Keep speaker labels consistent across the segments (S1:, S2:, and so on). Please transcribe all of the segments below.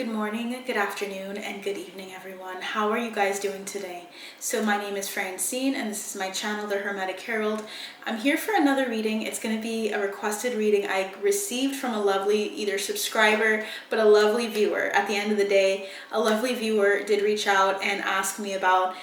S1: Good morning, good afternoon, and good evening, everyone. How are you guys doing today? So my name is Francine, and this is my channel, The Hermetic Herald. I'm here for another reading. It's going to be a requested reading I received from a lovely either subscriber, but a lovely viewer. At the end of the day, a lovely viewer did reach out and ask me about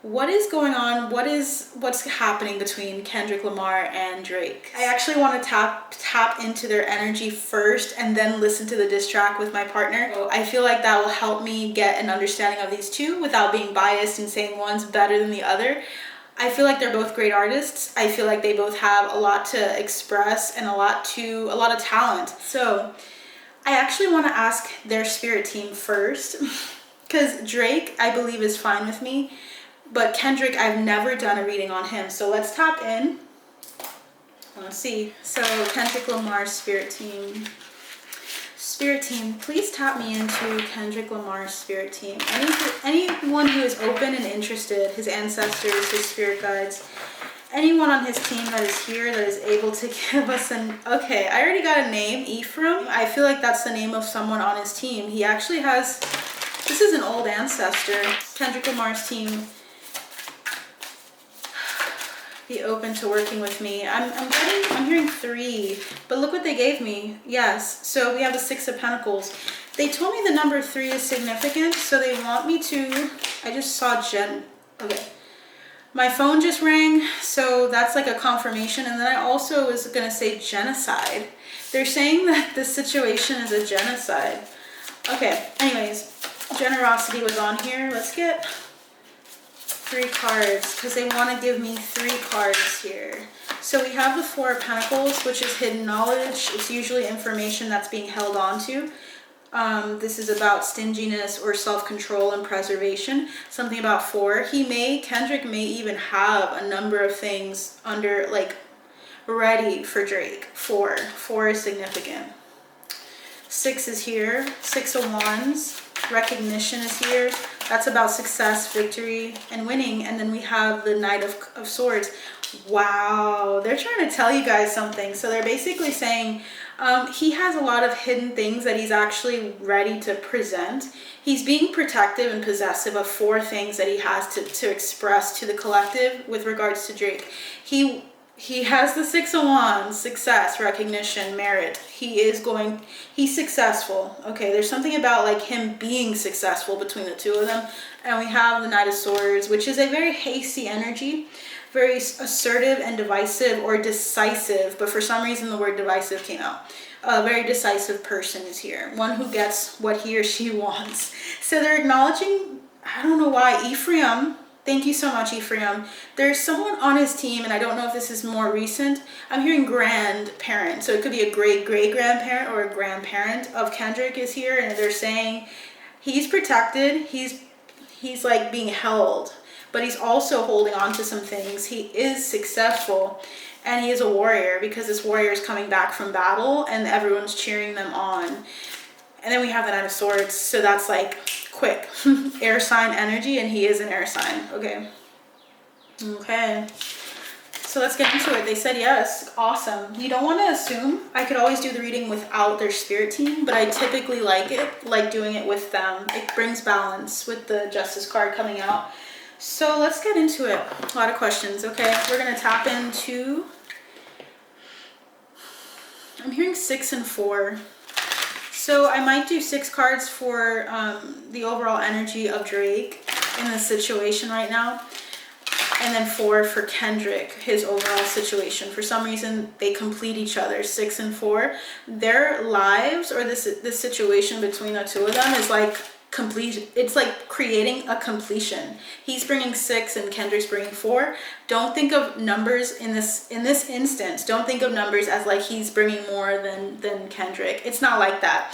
S1: what is going on, what's happening between Kendrick Lamar and Drake. I actually want to tap into their energy first and then listen to the diss track with my partner. So I feel like that will help me get an understanding of these two without being biased and saying one's better than the other. I feel like they're both great artists. I feel like they both have a lot to express and a lot of talent. So I actually want to ask their spirit team first because Drake, I believe, is fine with me. But Kendrick, I've never done a reading on him. So let's tap in. Let's see. So Kendrick Lamar's spirit team. Spirit team, please tap me into Kendrick Lamar's spirit team. Anyone who is open and interested, his ancestors, his spirit guides, anyone on his team that is here that is able to give us an... Okay, I already got a name, Ephraim. I feel like that's the name of someone on his team. He actually has... This is an old ancestor. Kendrick Lamar's team. Be open to working with me. I'm hearing 3, but look what they gave me. Yes, so we have the 6 of Pentacles. They told me the number 3 is significant, so they want me to... I just saw okay. My phone just rang, so that's like a confirmation. And then I also was gonna say genocide. They're saying that the situation is a genocide. Okay, anyways, generosity was on here. Let's get 3 cards because they want to give me 3 cards here. So we have the 4 of Pentacles, which is hidden knowledge. It's usually information that's being held on to. This is about stinginess or self-control and preservation. Something about 4. Kendrick may even have a number of things under, like, ready for Drake. 4 is significant. 6 is here. 6 of Wands. Recognition is here. That's about success, victory, and winning. And then we have the Knight of Swords. Wow, they're trying to tell you guys something. So they're basically saying he has a lot of hidden things that he's actually ready to present. He's being protective and possessive of 4 things that he has to express to the collective with regards to Drake. He has the 6 of Wands, success, recognition, merit. He's successful. Okay, there's something about like him being successful between the 2 of them. And we have the Knight of Swords, which is a very hasty energy, very assertive and divisive or decisive. But for some reason, the word divisive came out. A very decisive person is here. One who gets what he or she wants. So they're acknowledging, I don't know why, Ephraim. Thank you so much, Ephraim. There's someone on his team, and I don't know if this is more recent. I'm hearing grandparent. So it could be a great-great-grandparent or a grandparent of Kendrick is here, and they're saying he's protected. He's like being held, but he's also holding on to some things. He is successful, and he is a warrior because this warrior is coming back from battle, and everyone's cheering them on. And then we have the Knight of Swords, so that's like quick air sign energy, and he is an air sign. Okay, so let's get into it. They said yes. Awesome. You don't want to assume. I could always do the reading without their spirit team, but I typically like doing it with them. It brings balance with the Justice card coming out. So let's get into it. A lot of questions. Okay, we're gonna tap into... I'm hearing 6 and 4. So I might do 6 cards for the overall energy of Drake in the situation right now. And then 4 for Kendrick, his overall situation. For some reason, they complete each other, 6 and 4. Their lives, or this situation between the 2 of them is like complete. It's like creating a completion. He's bringing 6 and Kendrick's bringing 4. Don't think of numbers in this instance. Don't think of numbers as like he's bringing more than Kendrick. It's not like that.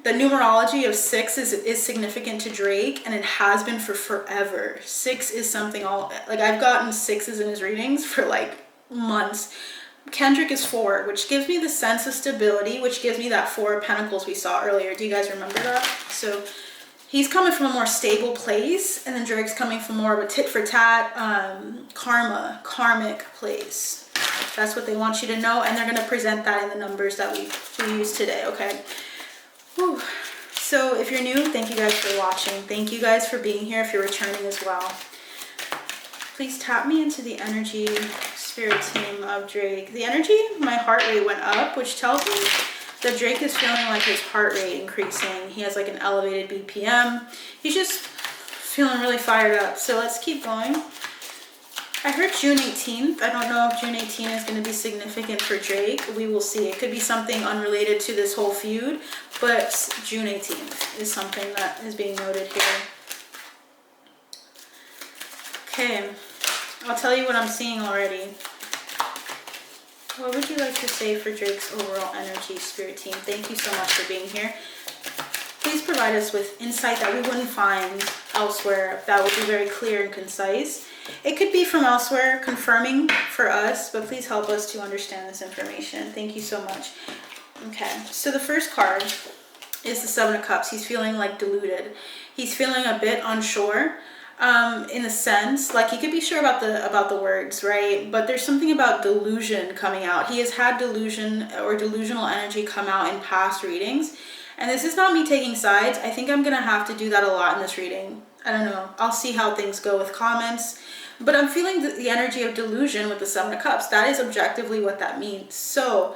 S1: The numerology of 6 is significant to Drake, and it has been for forever. 6 is something like I've gotten 6s in his readings for like months. Kendrick is 4, which gives me the sense of stability, which gives me that 4 of Pentacles we saw earlier. Do you guys remember that? So he's coming from a more stable place, and then Drake's coming from more of a tit-for-tat, karmic place. That's what they want you to know, and they're going to present that in the numbers that we use today, okay? Whew. So if you're new, thank you guys for watching. Thank you guys for being here if you're returning as well. Please tap me into the energy spirit team of Drake. The energy, my heart rate went up, which tells me that Drake is feeling like his heart rate increasing. He has like an elevated BPM. He's just feeling really fired up. So let's keep going. I heard June 18th. I don't know if June 18th is going to be significant for Drake. We will see. It could be something unrelated to this whole feud, but June 18th is something that is being noted here. Okay, I'll tell you what I'm seeing already. What would you like to say for Drake's overall energy, spirit team? Thank you so much for being here. Please provide us with insight that we wouldn't find elsewhere, that would be very clear and concise. It could be from elsewhere, confirming for us, but please help us to understand this information. Thank you so much. Okay, so the first card is the Seven of Cups. He's feeling like deluded. He's feeling a bit unsure, in a sense, like he could be sure about the words, right? But there's something about delusion coming out. He has had delusion or delusional energy come out in past readings. And this is not me taking sides. I think I'm going to have to do that a lot in this reading. I don't know. I'll see how things go with comments. But I'm feeling the energy of delusion with the Seven of Cups. That is objectively what that means. So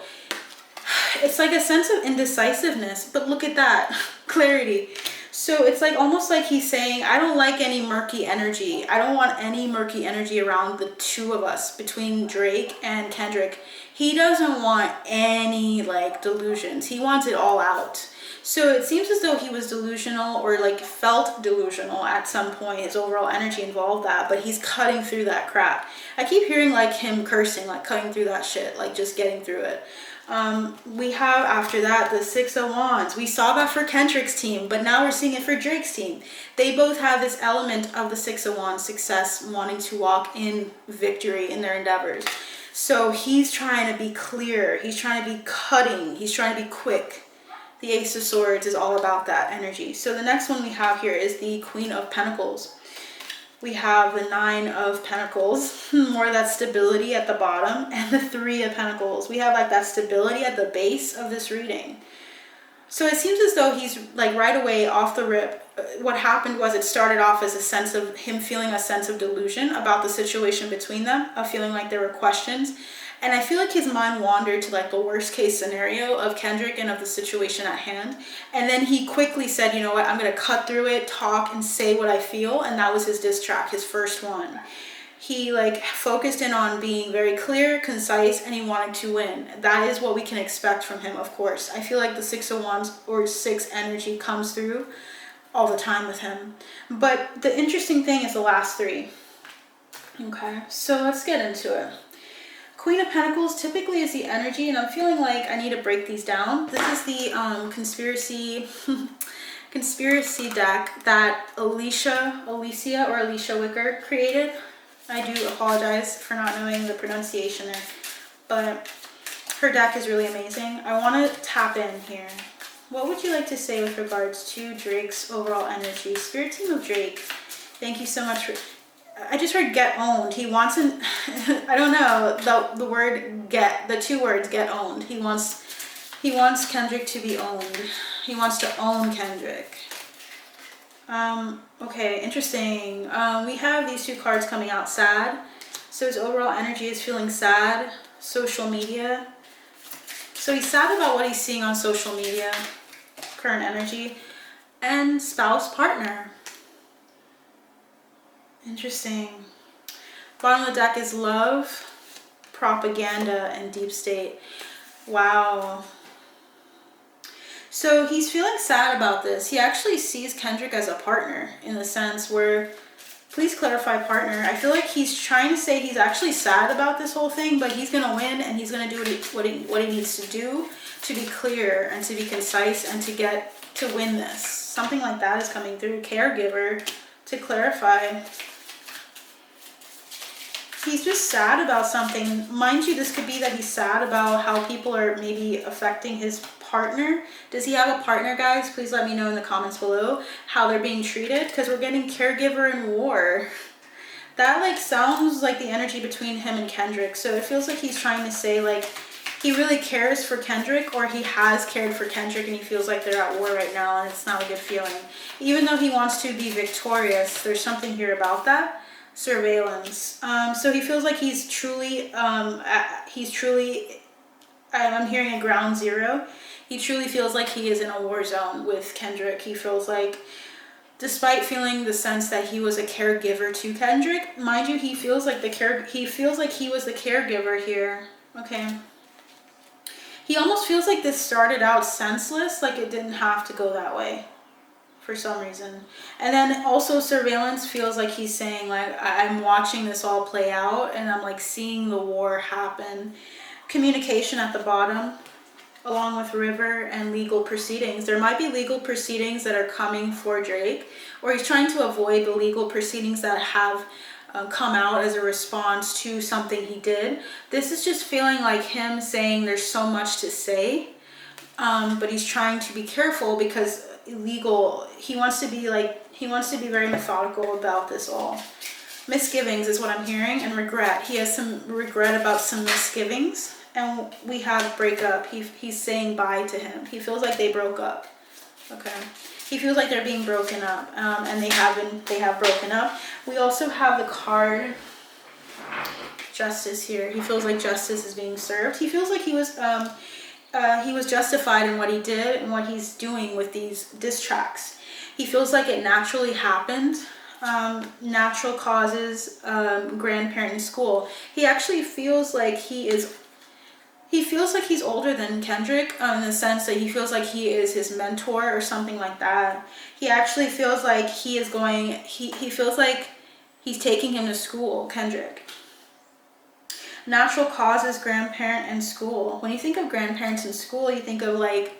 S1: it's like a sense of indecisiveness. But look at that. Clarity. So it's like almost like he's saying, I don't like any murky energy. I don't want any murky energy around the two of us, between Drake and Kendrick. He doesn't want any like delusions. He wants it all out. So it seems as though he was delusional or like felt delusional at some point. His overall energy involved that, but he's cutting through that crap. I keep hearing like him cursing, like cutting through that shit, like just getting through it. We have after that the Six of Wands. We saw that for Kendrick's team, but now we're seeing it for Drake's team. They both have this element of the Six of Wands, success, wanting to walk in victory in their endeavors. So he's trying to be clear. He's trying to be cutting. He's trying to be quick. The Ace of Swords is all about that energy. So the next one we have here is the Queen of Pentacles. We have the Nine of Pentacles, more of that stability at the bottom, and the Three of Pentacles. We have like that stability at the base of this reading. So it seems as though he's like right away off the rip. What happened was it started off as a sense of him feeling a sense of delusion about the situation between them, of feeling like there were questions. And I feel like his mind wandered to like the worst case scenario of Kendrick and of the situation at hand. And then he quickly said, you know what, I'm going to cut through it, talk and say what I feel. And that was his diss track, his first one. He like focused in on being very clear, concise, and he wanted to win. That is what we can expect from him, of course. I feel like the Six of Wands or Six energy comes through all the time with him. But the interesting thing is the last three. Okay, so let's get into it. Queen of Pentacles typically is the energy, and I'm feeling like I need to break these down. This is the conspiracy deck that Alicia Wicker created. I do apologize for not knowing the pronunciation there, but her deck is really amazing. I want to tap in here. What would you like to say with regards to Drake's overall energy? Spirit team of Drake, thank you so much for... I just heard get owned. He wants an... I don't know, the word get, the two words get owned. He wants Kendrick to be owned. He wants to own Kendrick. Okay, interesting. We have these two cards coming out, sad. So his overall energy is feeling sad. Social media. So he's sad about what he's seeing on social media. Current energy. And spouse, partner. Interesting. Bottom of the deck is love, propaganda, and deep state. Wow. So he's feeling sad about this. He actually sees Kendrick as a partner in the sense where, please clarify partner. I feel like he's trying to say he's actually sad about this whole thing, but he's going to win and he's going to do what he needs to do to be clear and to be concise and to win this. Something like that is coming through. Caregiver, to clarify. He's just sad about something. Mind you, this could be that he's sad about how people are maybe affecting his partner. Does he have a partner, guys? Please let me know in the comments below how they're being treated, because we're getting caregiver and war. That like sounds like the energy between him and Kendrick. So it feels like he's trying to say like he really cares for Kendrick, or he has cared for Kendrick, and he feels like they're at war right now, and it's not a good feeling. Even though he wants to be victorious, there's something here about that. Surveillance. So he feels like he's truly, I'm hearing a ground zero. He truly feels like he is in a war zone with Kendrick. He feels like, despite feeling the sense that he was a caregiver to Kendrick, mind you, he feels like he was the caregiver here. Okay. He almost feels like this started out senseless, like it didn't have to go that way for some reason. And then also surveillance feels like he's saying, like, I'm watching this all play out, and I'm like seeing the war happen. Communication at the bottom, along with river and legal proceedings. There might be legal proceedings that are coming for Drake, or he's trying to avoid the legal proceedings that have come out as a response to something he did. This is just feeling like him saying there's so much to say, but he's trying to be careful because he wants to be very methodical about this all. Misgivings is what I'm hearing, and regret. He has some regret about some misgivings, and we have breakup. He's saying bye to him. He feels like they broke up. Okay. He feels like they're being broken up, and they have broken up. We also have the card Justice here. He feels like justice is being served. He feels like he was justified in what he did and what he's doing with these diss tracks. He feels like it naturally happened. Natural causes, grandparent in school. He actually feels like he's older than Kendrick, in the sense that he feels like he is his mentor or something like that. He actually feels like he feels like he's taking him to school, Kendrick. Natural causes, grandparent and school. When you think of grandparents in school, you think of like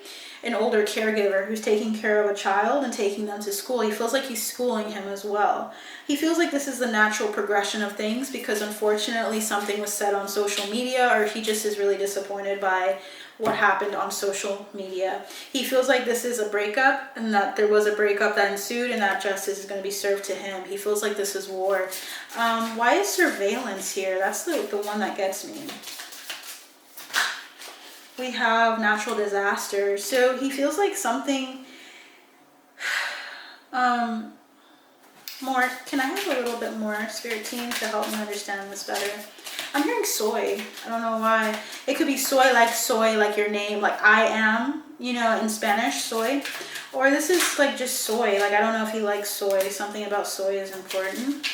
S1: an older caregiver who's taking care of a child and taking them to school. He feels like he's schooling him as well. He feels like this is the natural progression of things because unfortunately something was said on social media, or he just is really disappointed by what happened on social media. He feels like this is a breakup, and that there was a breakup that ensued, and that justice is going to be served to him. He feels like this is war. Why is surveillance here? That's the one that gets me. We have natural disaster. So he feels like something more. Can I have a little bit more, Spirit Team, to help me understand this better? I'm hearing soy. I don't know why. It could be soy, like your name, like I am, in Spanish, soy. Or this is like just soy. Like, I don't know if he likes soy. Something about soy is important.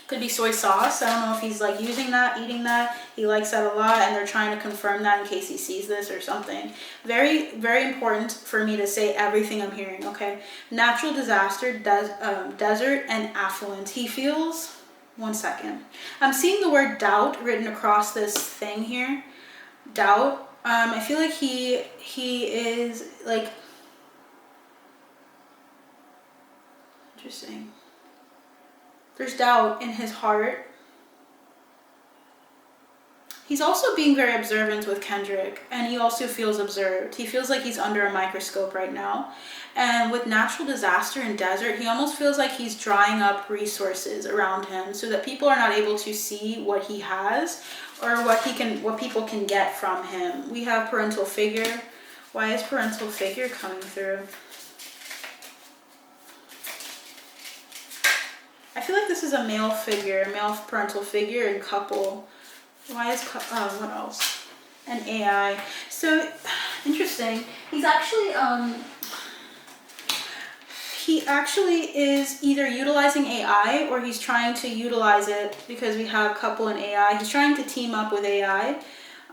S1: Could be soy sauce. I don't know if he's like using that, eating that. He likes that a lot, and they're trying to confirm that in case he sees this or something. Very, very important for me to say everything I'm hearing, okay? Natural disaster, desert, and affluent. He feels, one second. I'm seeing the word doubt written across this thing here. Doubt. I feel like he is like, interesting. There's doubt in his heart. He's also being very observant with Kendrick, and he also feels observed. He feels like he's under a microscope right now. And with natural disaster and desert, he almost feels like he's drying up resources around him so that people are not able to see what he has or what people can get from him. We have parental figure. Why is parental figure coming through? I feel like this is a male figure, male parental figure and couple. Why is, what else? An AI. So, interesting. He's actually, he actually is either utilizing AI or he's trying to utilize it because we have couple and AI. He's trying to team up with AI.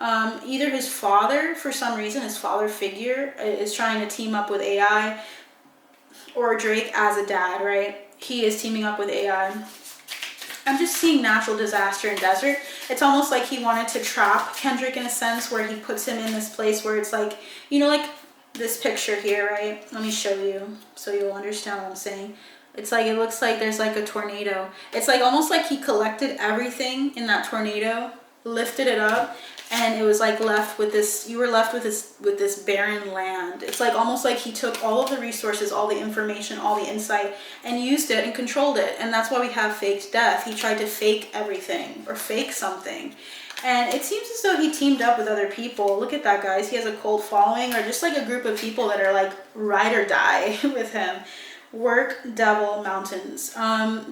S1: Either his father, for some reason, his father figure is trying to team up with AI, or Drake as a dad, right? He is teaming up with AI. I'm just seeing natural disaster and desert. It's almost like he wanted to trap Kendrick in a sense, where he puts him in this place where it's like, like this picture here, right? Let me show you so you'll understand what I'm saying. It's like, it looks like there's like a tornado. It's like almost like he collected everything in that tornado, lifted it up, and it was like left with this, you were left with this barren land. It's like almost like he took all of the resources, all the information, all the insight, and used it and controlled it. And that's why we have faked death. He tried to fake everything or fake something. And it seems as though he teamed up with other people. Look at that, guys. He has a cult following, or just like a group of people that are like ride or die with him. Work, devil, mountains.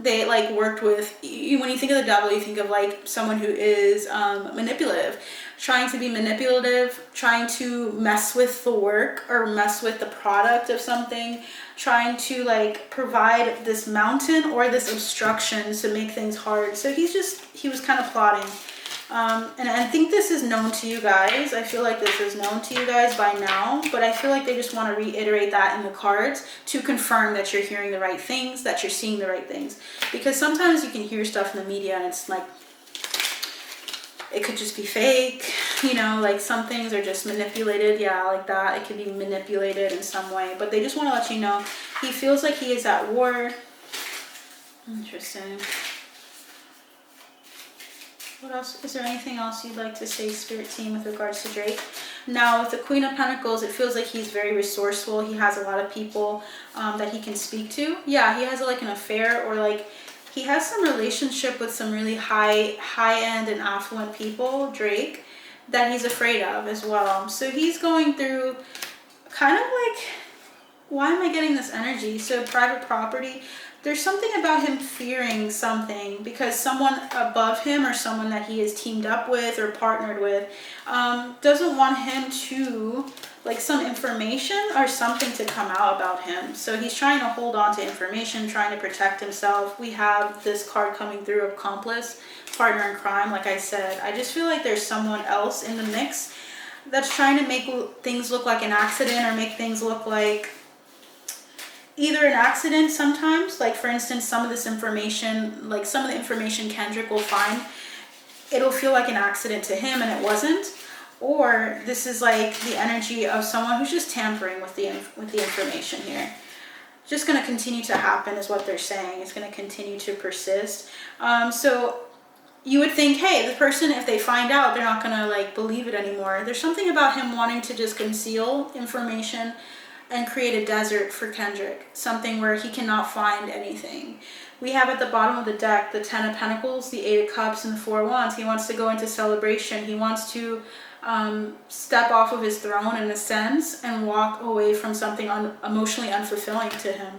S1: They like worked with, when you think of the devil, you think of like someone who is manipulative, trying to be manipulative, trying to mess with the work or mess with the product of something, trying to like provide this mountain or this obstruction to make things hard. So he was kind of plotting. And I think this is known to you guys. I feel like this is known to you guys by now, but I feel like they just want to reiterate that in the cards to confirm that you're hearing the right things, that you're seeing the right things. Because sometimes you can hear stuff in the media and it's like, it could just be fake, you know, like some things are just manipulated. Yeah, like that. It could be manipulated in some way, but they just want to let you know he feels like he is at war. Interesting. What else? Is there anything else you'd like to say, Spirit Team, with regards to Drake? Now, with the Queen of Pentacles, it feels like he's very resourceful. He has a lot of people that he can speak to. Yeah, he has like an affair, or like he has some relationship with some really high-end and affluent people, Drake, that he's afraid of as well. So he's going through kind of like, why am I getting this energy? So private property. There's something about him fearing something because someone above him or someone that he is teamed up with or partnered with doesn't want him to, like, some information or something to come out about him. So he's trying to hold on to information, trying to protect himself. We have this card coming through, accomplice, partner in crime. Like I said, I just feel like there's someone else in the mix that's trying to make things look like an accident or make things look like either an accident sometimes, like for instance, some of this information, like some of the information Kendrick will find, it'll feel like an accident to him and it wasn't. Or this is like the energy of someone who's just tampering with the information here. Just going to continue to happen is what they're saying. It's going to continue to persist. So you would think, hey, the person, if they find out, they're not going to like believe it anymore. There's something about him wanting to just conceal information and create a desert for Kendrick, something where he cannot find anything. We have at the bottom of the deck the Ten of Pentacles, the Eight of Cups, and the Four of Wands. He wants to go into celebration. He wants to step off of his throne in a sense and walk away from something emotionally unfulfilling to him.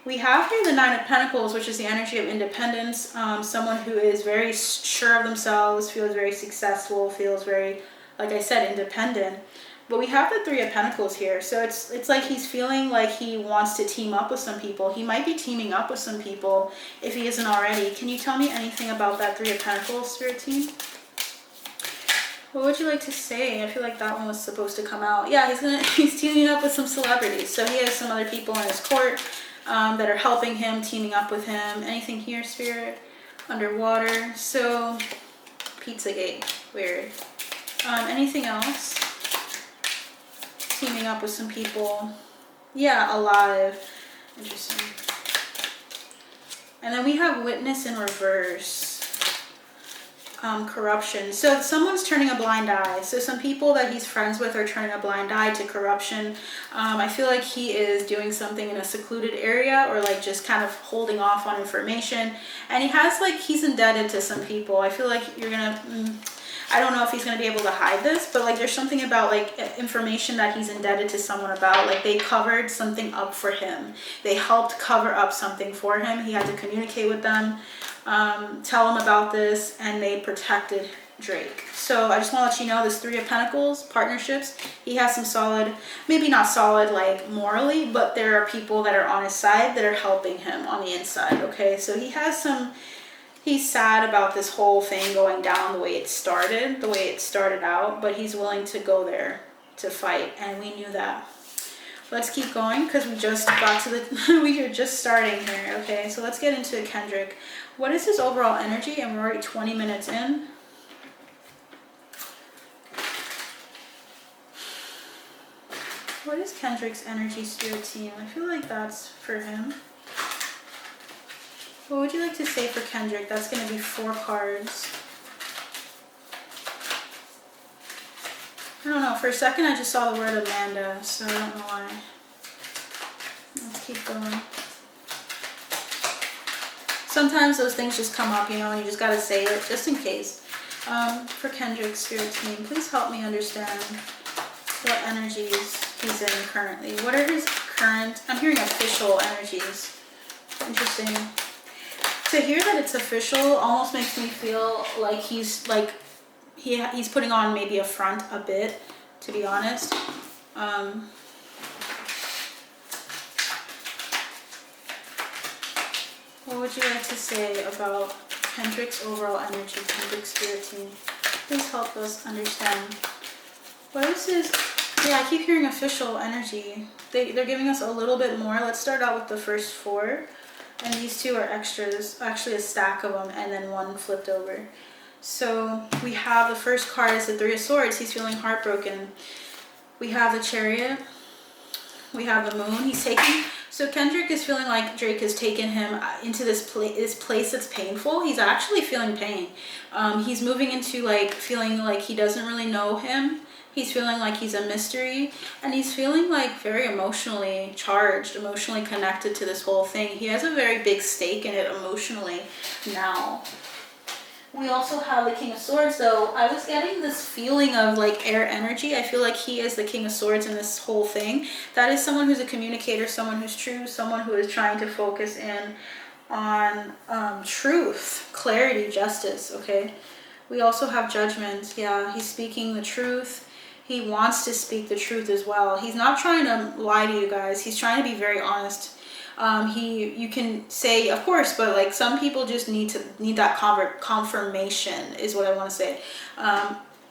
S1: We have here the Nine of Pentacles, which is the energy of independence. Someone who is very sure of themselves, feels very successful, feels very, like I said, independent. But we have the Three of Pentacles here. So it's like he's feeling like he wants to team up with some people. He might be teaming up with some people if he isn't already. Can you tell me anything about that Three of Pentacles, Spirit Team? What would you like to say? I feel like that one was supposed to come out. Yeah, he's teaming up with some celebrities. So he has some other people in his court that are helping him, teaming up with him. Anything here, Spirit? Underwater. So, Pizzagate. Weird. Anything else? Teaming up with some people. Yeah, alive. Interesting. And then we have Witness in reverse. Corruption. So someone's turning a blind eye. So some people that he's friends with are turning a blind eye to corruption. I feel like he is doing something in a secluded area or like just kind of holding off on information. And he has like, he's indebted to some people. I feel like you're gonna... I don't know if he's going to be able to hide this, but like there's something about like information that he's indebted to someone about. Like they covered something up for him. They helped cover up something for him. He had to communicate with them, tell them about this, and they protected Drake. So I just want to let you know this Three of Pentacles, partnerships, he has some solid, maybe not solid like morally, but there are people that are on his side that are helping him on the inside, okay? So he has some... He's sad about this whole thing going down the way it started out, but he's willing to go there to fight, and we knew that. Let's keep going because we just got to the, we are just starting here, okay? So let's get into Kendrick. What is his overall energy? And we're already 20 minutes in. What is Kendrick's energy, Spirit Team? I feel like that's for him. What would you like to say for Kendrick? That's going to be 4 cards. I don't know. For a second, I just saw the word Amanda, so I don't know why. Let's keep going. Sometimes those things just come up, you know, and you just got to say it just in case. For Kendrick, Spirit Team, please help me understand what energies he's in currently. What are his current, I'm hearing official energies. Interesting. To hear that it's official almost makes me feel like he's putting on maybe a front a bit, to be honest. What would you like to say about Kendrick's overall energy, Kendrick's Spirit Team? Please help us understand. What is his... Yeah, I keep hearing official energy. They're giving us a little bit more. Let's start out with the first 4. And these 2 are extras. Actually a stack of them and then 1 flipped over. So we have the first card is the 3 of Swords. He's feeling heartbroken. We have the Chariot. We have the Moon. He's taking... So Kendrick is feeling like Drake has taken him into this place that's painful. He's actually feeling pain. He's moving into like feeling like he doesn't really know him. He's feeling like he's a mystery, and he's feeling like very emotionally charged, emotionally connected to this whole thing. He has a very big stake in it emotionally now. We also have the King of Swords, though. I was getting this feeling of like air energy. I feel like he is the King of Swords in this whole thing. That is someone who's a communicator, someone who's true, someone who is trying to focus in on truth, clarity, justice, okay? We also have Judgment. Yeah, he's speaking the truth. He wants to speak the truth as well. He's not trying to lie to you guys. He's trying to be very honest. You can say, of course, but like some people just need that confirmation is what I want to say.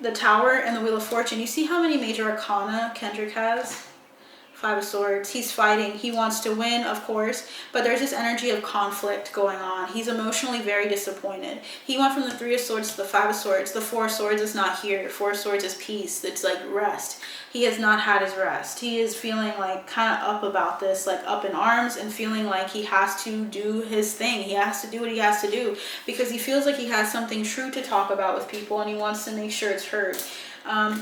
S1: The Tower and the Wheel of Fortune. You see how many major arcana Kendrick has? 5 of Swords. He's fighting. He wants to win, of course, but there's this energy of conflict going on. He's emotionally very disappointed. He went from the 3 of Swords to the 5 of Swords. The 4 of Swords is not here. 4 of Swords is peace. It's like rest. He has not had his rest. He is feeling like kind of up about this, like up in arms, and feeling like he has to do his thing. He has to do what he has to do because he feels like he has something true to talk about with people, and he wants to make sure it's heard.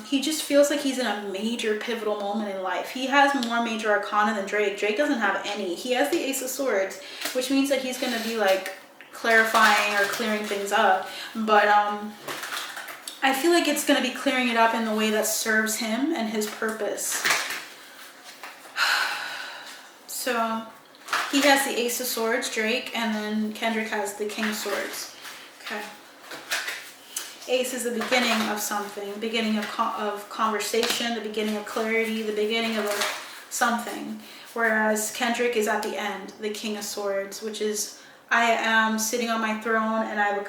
S1: He just feels like he's in a major pivotal moment in life. He has more major arcana than Drake. Drake doesn't have any. He has the Ace of Swords, which means that he's going to be like clarifying or clearing things up. But I feel like it's going to be clearing it up in the way that serves him and his purpose. So he has the Ace of Swords, Drake, and then Kendrick has the King of Swords. Okay. Ace is the beginning of something, beginning of conversation, the beginning of clarity, the beginning of something. Whereas Kendrick is at the end, the King of Swords, which is, I am sitting on my throne and I've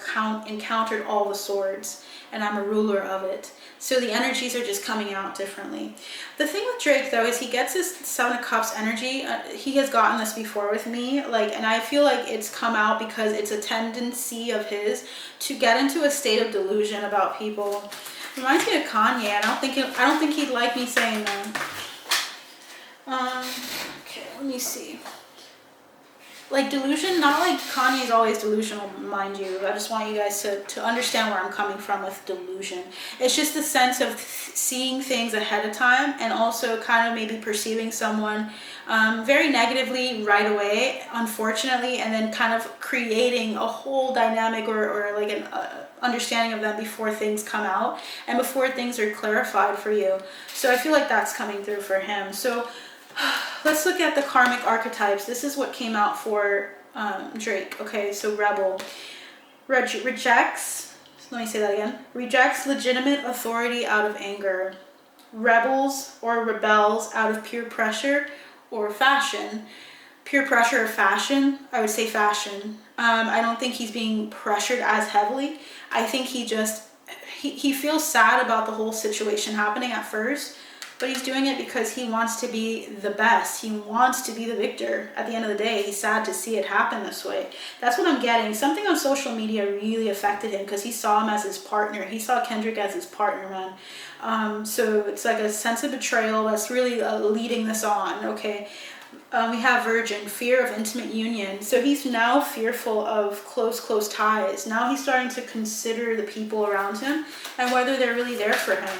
S1: encountered all the swords and I'm a ruler of it. So the energies are just coming out differently. The thing with Drake, though, is he gets his 7 of Cups energy. He has gotten this before with me, and I feel like it's come out because it's a tendency of his to get into a state of delusion about people. Reminds me of Kanye. I don't think he'd like me saying that. Okay, let me see. Like delusion, not like Kanye's always delusional, mind you. I just want you guys to understand where I'm coming from with delusion. It's just the sense of seeing things ahead of time and also kind of maybe perceiving someone very negatively right away, unfortunately, and then kind of creating a whole dynamic or like an understanding of them before things come out and before things are clarified for you. So I feel like that's coming through for him. So let's look at the karmic archetypes. This is what came out for Drake. Okay, so Rebel rejects, let me say that again, rejects legitimate authority out of anger. Rebels or rebels out of peer pressure or fashion. Peer pressure or fashion, I would say fashion. I don't think he's being pressured as heavily. I think he feels sad about the whole situation happening at first, but he's doing it because he wants to be the best. He wants to be the victor. At the end of the day, he's sad to see it happen this way. That's what I'm getting. Something on social media really affected him because he saw him as his partner. He saw Kendrick as his partner, man. So it's like a sense of betrayal that's really leading this on, okay? We have Virgin, fear of intimate union. So he's now fearful of close ties. Now he's starting to consider the people around him and whether they're really there for him.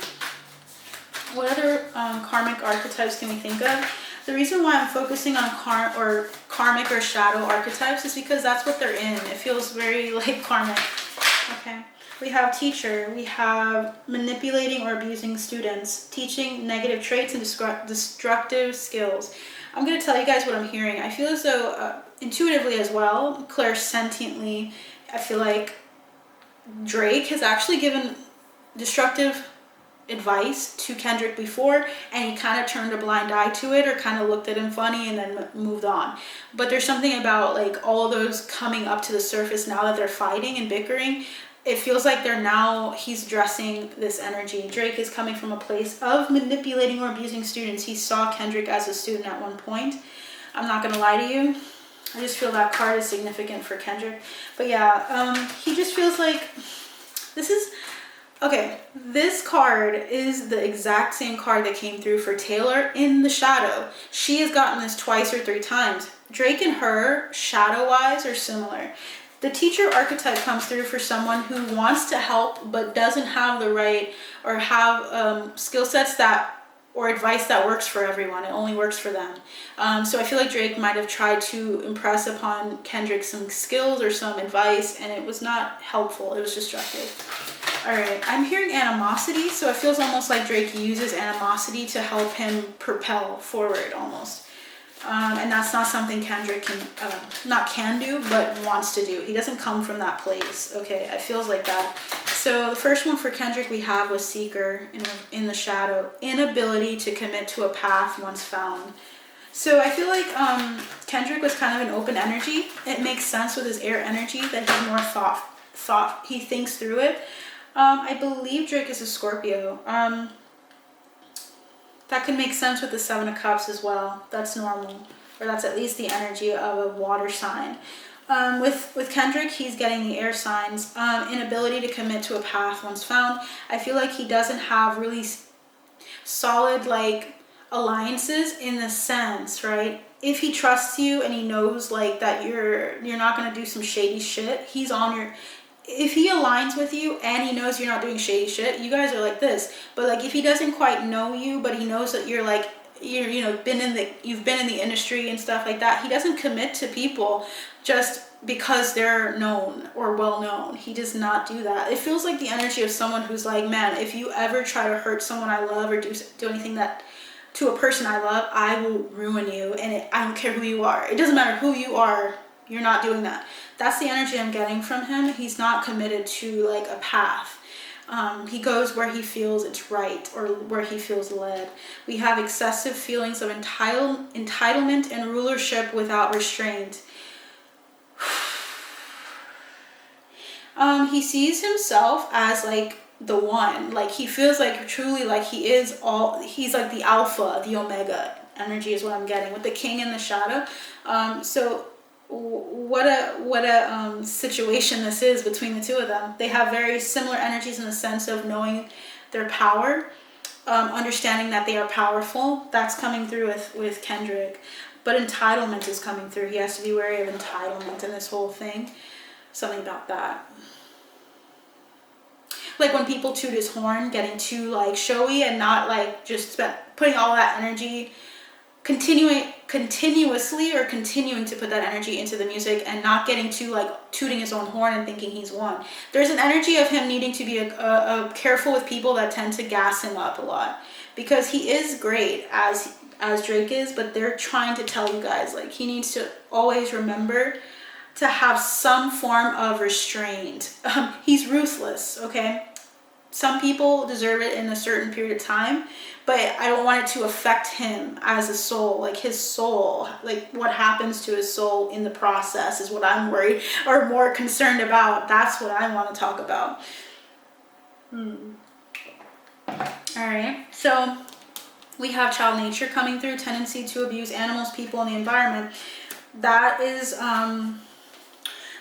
S1: What other karmic archetypes can we think of? The reason why I'm focusing on karmic or shadow archetypes is because that's what they're in. It feels very like karmic. Okay. We have teacher. We have manipulating or abusing students, teaching negative traits and destructive skills. I'm going to tell you guys what I'm hearing. I feel as though intuitively as well, clairsentiently, I feel like Drake has actually given destructive advice to Kendrick before, and he kind of turned a blind eye to it, or kind of looked at him funny and then moved on. But there's something about like all those coming up to the surface now that they're fighting and bickering. It feels like he's addressing this energy. Drake is coming from a place of manipulating or abusing students. He saw Kendrick as a student at one point. I'm not gonna lie to you, I just feel that card is significant for Kendrick. But yeah, he just feels like this is okay. This card is the exact same card that came through for Taylor in the shadow. She has gotten this twice or 3 times. Drake and her, shadow wise, are similar. The teacher archetype comes through for someone who wants to help but doesn't have the right or have skill sets that or advice that works for everyone. It only works for them. So I feel like Drake might have tried to impress upon Kendrick some skills or some advice, and it was not helpful. It was destructive. All right, I'm hearing animosity, so it feels almost like Drake uses animosity to help him propel forward almost. And that's not something Kendrick can do, but wants to do. He doesn't come from that place, okay? It feels like that. So the first one for Kendrick we have was Seeker in the shadow. Inability to commit to a path once found. So I feel like Kendrick was kind of an open energy. It makes sense with his air energy that he's more thought. He thinks through it. I believe Drake is a Scorpio. That can make sense with the 7 of Cups as well. That's normal. Or that's at least the energy of a water sign. With Kendrick, he's getting the air signs. Inability to commit to a path once found. I feel like he doesn't have really solid like alliances in the sense, right? If he trusts you and he knows like that you're not going to do some shady shit, he's on your... If he aligns with you and he knows you're not doing shady shit, you guys are like this. But like if he doesn't quite know you, but he knows that you're like you've been in the industry and stuff like that, he doesn't commit to people just because they're known or well known. He does not do that. It feels like the energy of someone who's like, man, if you ever try to hurt someone I love or do anything that to a person I love, I will ruin you, and I don't care who you are. It doesn't matter who you are. You're not doing that. That's the energy I'm getting from him. He's not committed to like a path. He goes where he feels it's right or where he feels led. We have excessive feelings of entitlement and rulership without restraint. He sees himself as like the one. Like he feels like truly like he's like the alpha, the omega energy is what I'm getting with the king in the shadow. So what a situation this is between the two of them. They have very similar energies in the sense of knowing their power, understanding that they are powerful. That's coming through with Kendrick. But entitlement is coming through. He has to be wary of entitlement in this whole thing. Something about that. Like when people toot his horn, getting too like showy and not like just putting all that energy continuously or continuing to put that energy into the music and not getting too like tooting his own horn and thinking he's won. There's an energy of him needing to be careful with people that tend to gas him up a lot, because he is great as Drake is, but they're trying to tell you guys like he needs to always remember to have some form of restraint. He's ruthless, okay? Some people deserve it in a certain period of time, but I don't want it to affect him as a soul, like his soul, like what happens to his soul in the process is what I'm worried or more concerned about. That's what I want to talk about. All right, so we have child nature coming through, tendency to abuse animals, people, and the environment. That is,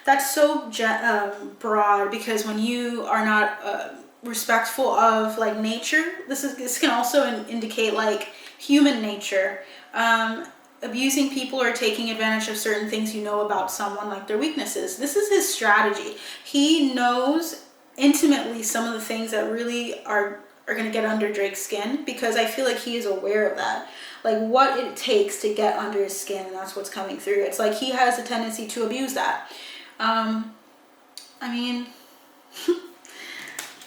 S1: that's so broad, because when you are not respectful of like nature, this can also indicate like human nature, abusing people or taking advantage of certain things you know about someone, like their weaknesses. This is his strategy. He knows intimately some of the things that really are going to get under Drake's skin, because I feel like he is aware of that, like what it takes to get under his skin, and that's what's coming through. It's like he has a tendency to abuse that. I mean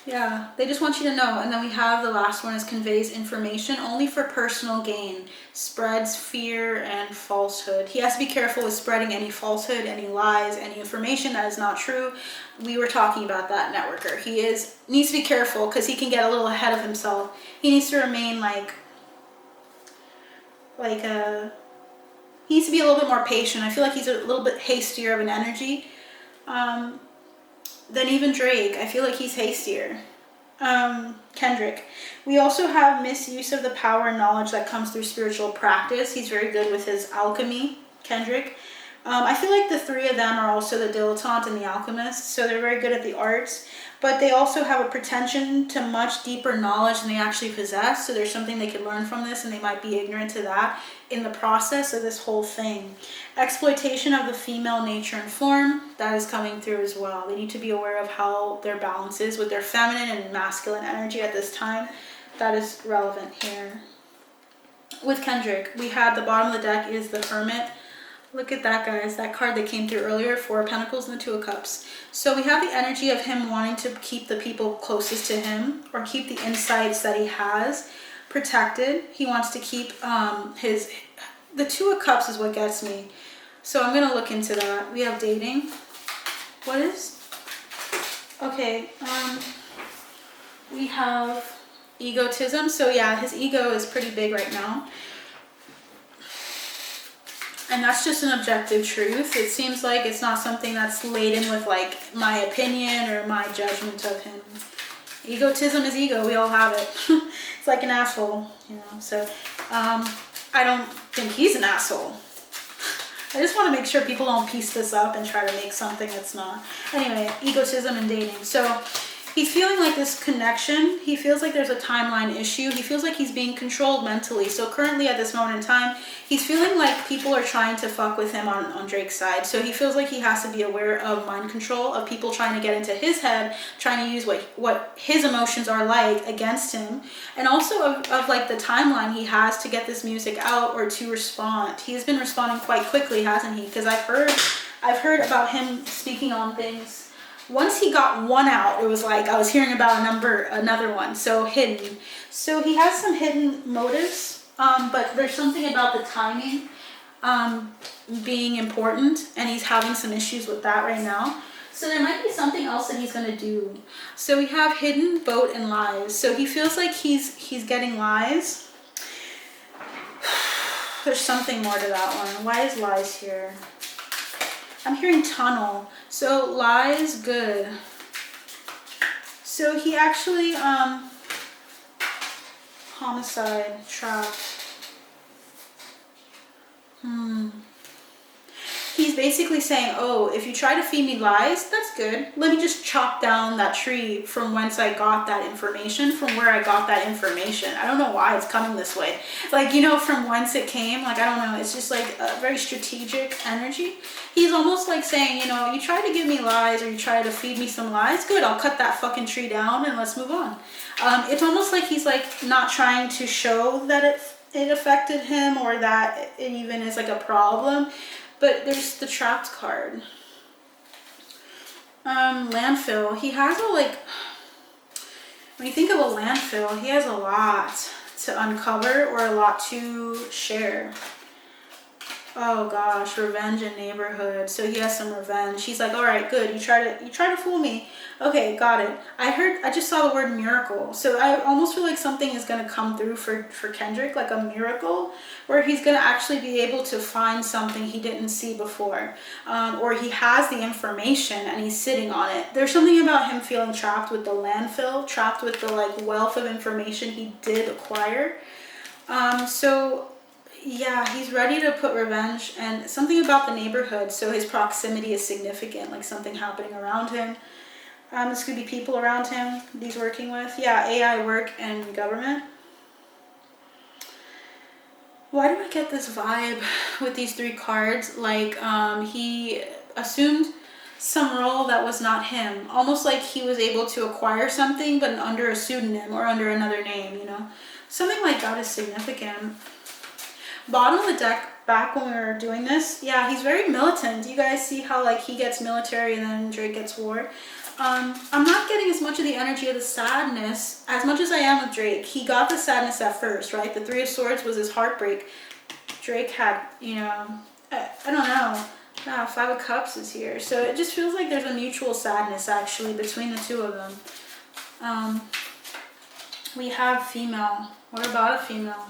S1: Yeah, they just want you to know. And then we have the last one is conveys information only for personal gain, spreads fear and falsehood. He has to be careful with spreading any falsehood, any lies, any information that is not true. We were talking about that networker. He needs to be careful because he can get a little ahead of himself. He needs to remain he needs to be a little bit more patient. I feel like he's a little bit hastier of an energy. Than even Drake. I feel like he's hastier. Kendrick. We also have misuse of the power and knowledge that comes through spiritual practice. He's very good with his alchemy, Kendrick. I feel like the three of them are also the dilettante and the alchemist, so they're very good at the arts, but they also have a pretension to much deeper knowledge than they actually possess, so there's something they could learn from this, and they might be ignorant to that in the process of this whole thing. Exploitation of the female nature and form, that is coming through as well. They need to be aware of how their balance is with their feminine and masculine energy at this time. That is relevant here. With Kendrick, we have the bottom of the deck is the Hermit. Look at that, guys. That card that came through earlier, 4 of Pentacles and the 2 of Cups. So we have the energy of him wanting to keep the people closest to him or keep the insights that he has protected. He wants to keep the 2 of Cups is what gets me. So I'm going to look into that. We have dating. What is? Okay. We have egotism. So yeah, his ego is pretty big right now. And that's just an objective truth. It seems like it's not something that's laden with like my opinion or my judgment of him. Egotism is ego. We all have it. It's like an asshole, you know. So I don't think he's an asshole. I just want to make sure people don't piece this up and try to make something that's not. Anyway, egotism and dating. So he's feeling like this connection. He feels like there's a timeline issue. He feels like he's being controlled mentally. So currently at this moment in time, he's feeling like people are trying to fuck with him on Drake's side. So he feels like he has to be aware of mind control, of people trying to get into his head, trying to use what his emotions are like against him. And also of like the timeline he has to get this music out or to respond. He's been responding quite quickly, hasn't he? Because I've heard about him speaking on things. Once he got one out, it was like I was hearing about another one. So hidden. So he has some hidden motives, but there's something about the timing being important, and he's having some issues with that right now. So there might be something else that he's gonna do. So we have hidden, boat, and lies. So he feels like he's getting lies. There's something more to that one. Why is lies here? I'm hearing tunnel. So lies, good. So he actually, homicide, trap. He's basically saying, oh, if you try to feed me lies, that's good. Let me just chop down that tree from whence I got that information, from where I got that information. I don't know why it's coming this way. Like, you know, from whence it came. Like, I don't know. It's just like a very strategic energy. He's almost like saying, you know, you try to give me lies or you try to feed me some lies. Good, I'll cut that fucking tree down and let's move on. It's almost like he's like not trying to show that it affected him or that it even is like a problem. But there's the trapped card. Landfill. He has a like, when you think of a landfill, he has a lot to uncover or a lot to share. Oh gosh, revenge in neighborhood. So he has some revenge. He's like, all right, good. You try to fool me. Okay, got it. I just saw the word miracle. So I almost feel like something is going to come through for Kendrick, like a miracle, where he's going to actually be able to find something he didn't see before. Or he has the information and he's sitting on it. There's something about him feeling trapped with the landfill, trapped with the like wealth of information he did acquire. So yeah, he's ready to put revenge, and something about the neighborhood. So his proximity is significant, like something happening around him. This could be people around him that he's working with. Yeah, AI work and government. Why do I get this vibe with these 3 cards? Like he assumed some role that was not him. Almost like he was able to acquire something, but under a pseudonym or under another name, you know? Something like that is significant. Bottom of the deck, back when we were doing this, yeah, he's very militant. You guys see how like he gets military and then Drake gets war. I'm not getting as much of the energy of the sadness as much as I am with Drake. He got the sadness at first, right? The Three of Swords was his heartbreak. Drake had, you know, I don't know. Ah, Five of Cups is here. So it just feels like there's a mutual sadness actually between the two of them. We have female. What about a female?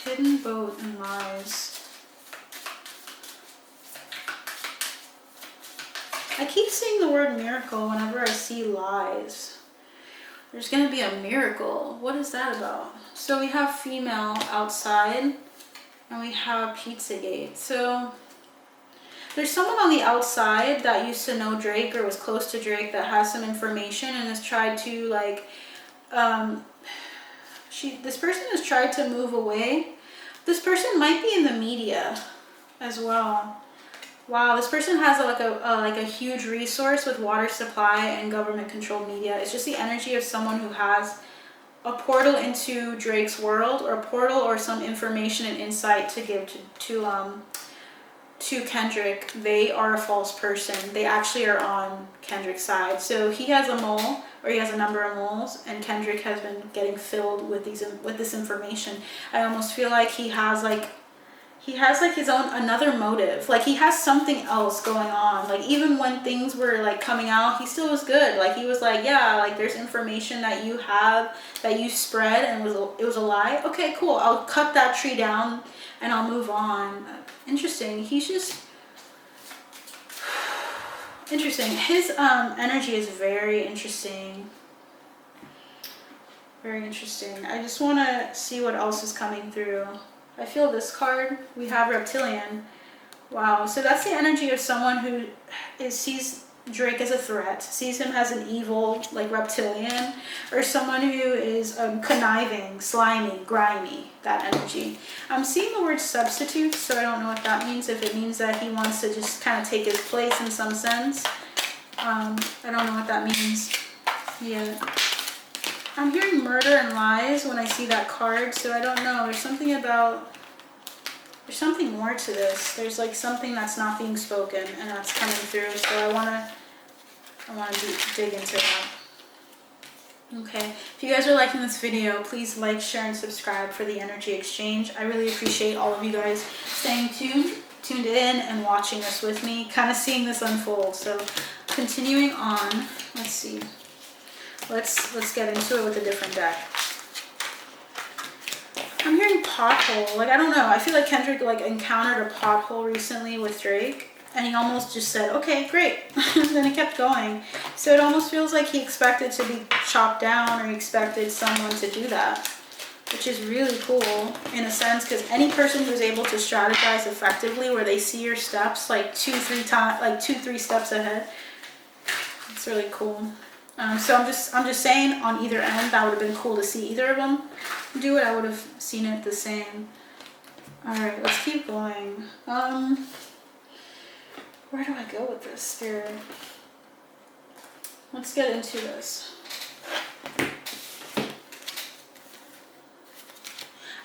S1: Hidden boat and lies. I keep seeing the word miracle whenever I see lies. There's going to be a miracle. What is that about? So we have female outside and we have Pizzagate. So there's someone on the outside that used to know Drake or was close to Drake that has some information and has tried to like, this person has tried to move away. This person might be in the media as well. Wow, this person has like a huge resource with water supply and government controlled media. It's just the energy of someone who has a portal into Drake's world, or a portal or some information and insight to give to Kendrick. They are a false person. They actually are on Kendrick's side. So he has a mole, or he has a number of moles, and Kendrick has been getting filled with this information. I almost feel like he has like his own another motive. Like he has something else going on. Like even when things were like coming out, he still was good. Like he was like, yeah, like there's information that you have that you spread and it was a lie. Okay, cool. I'll cut that tree down and I'll move on. Interesting. He's just interesting. His energy is very interesting. Very interesting. I just want to see what else is coming through. I feel this card. We have Reptilian. Wow. So that's the energy of someone who sees Drake as a threat, sees him as an evil, like reptilian, or someone who is conniving, slimy, grimy, that energy. I'm seeing the word substitute, so I don't know what that means. If it means that he wants to just kind of take his place in some sense. I don't know what that means yet. I'm hearing murder and lies when I see that card, so I don't know. There's something more to this. There's like something that's not being spoken and that's coming through, so I wanna dig into that. Okay, if you guys are liking this video, please like, share, and subscribe for the energy exchange. I really appreciate all of you guys staying tuned in and watching this with me, kind of seeing this unfold. So continuing on, let's see. Let's get into it with a different deck. I'm hearing pothole. Like, I don't know. I feel like Kendrick like encountered a pothole recently with Drake, and he almost just said, okay, great. And then he kept going. So it almost feels like he expected to be chopped down, or he expected someone to do that, which is really cool in a sense, because any person who's able to strategize effectively where they see your steps like 2-3 steps ahead, it's really cool. So I'm just saying, on either end, that would have been cool to see either of them do it. I would have seen it the same. All right, let's keep going. Where do I go with this, Spirit? Let's get into this.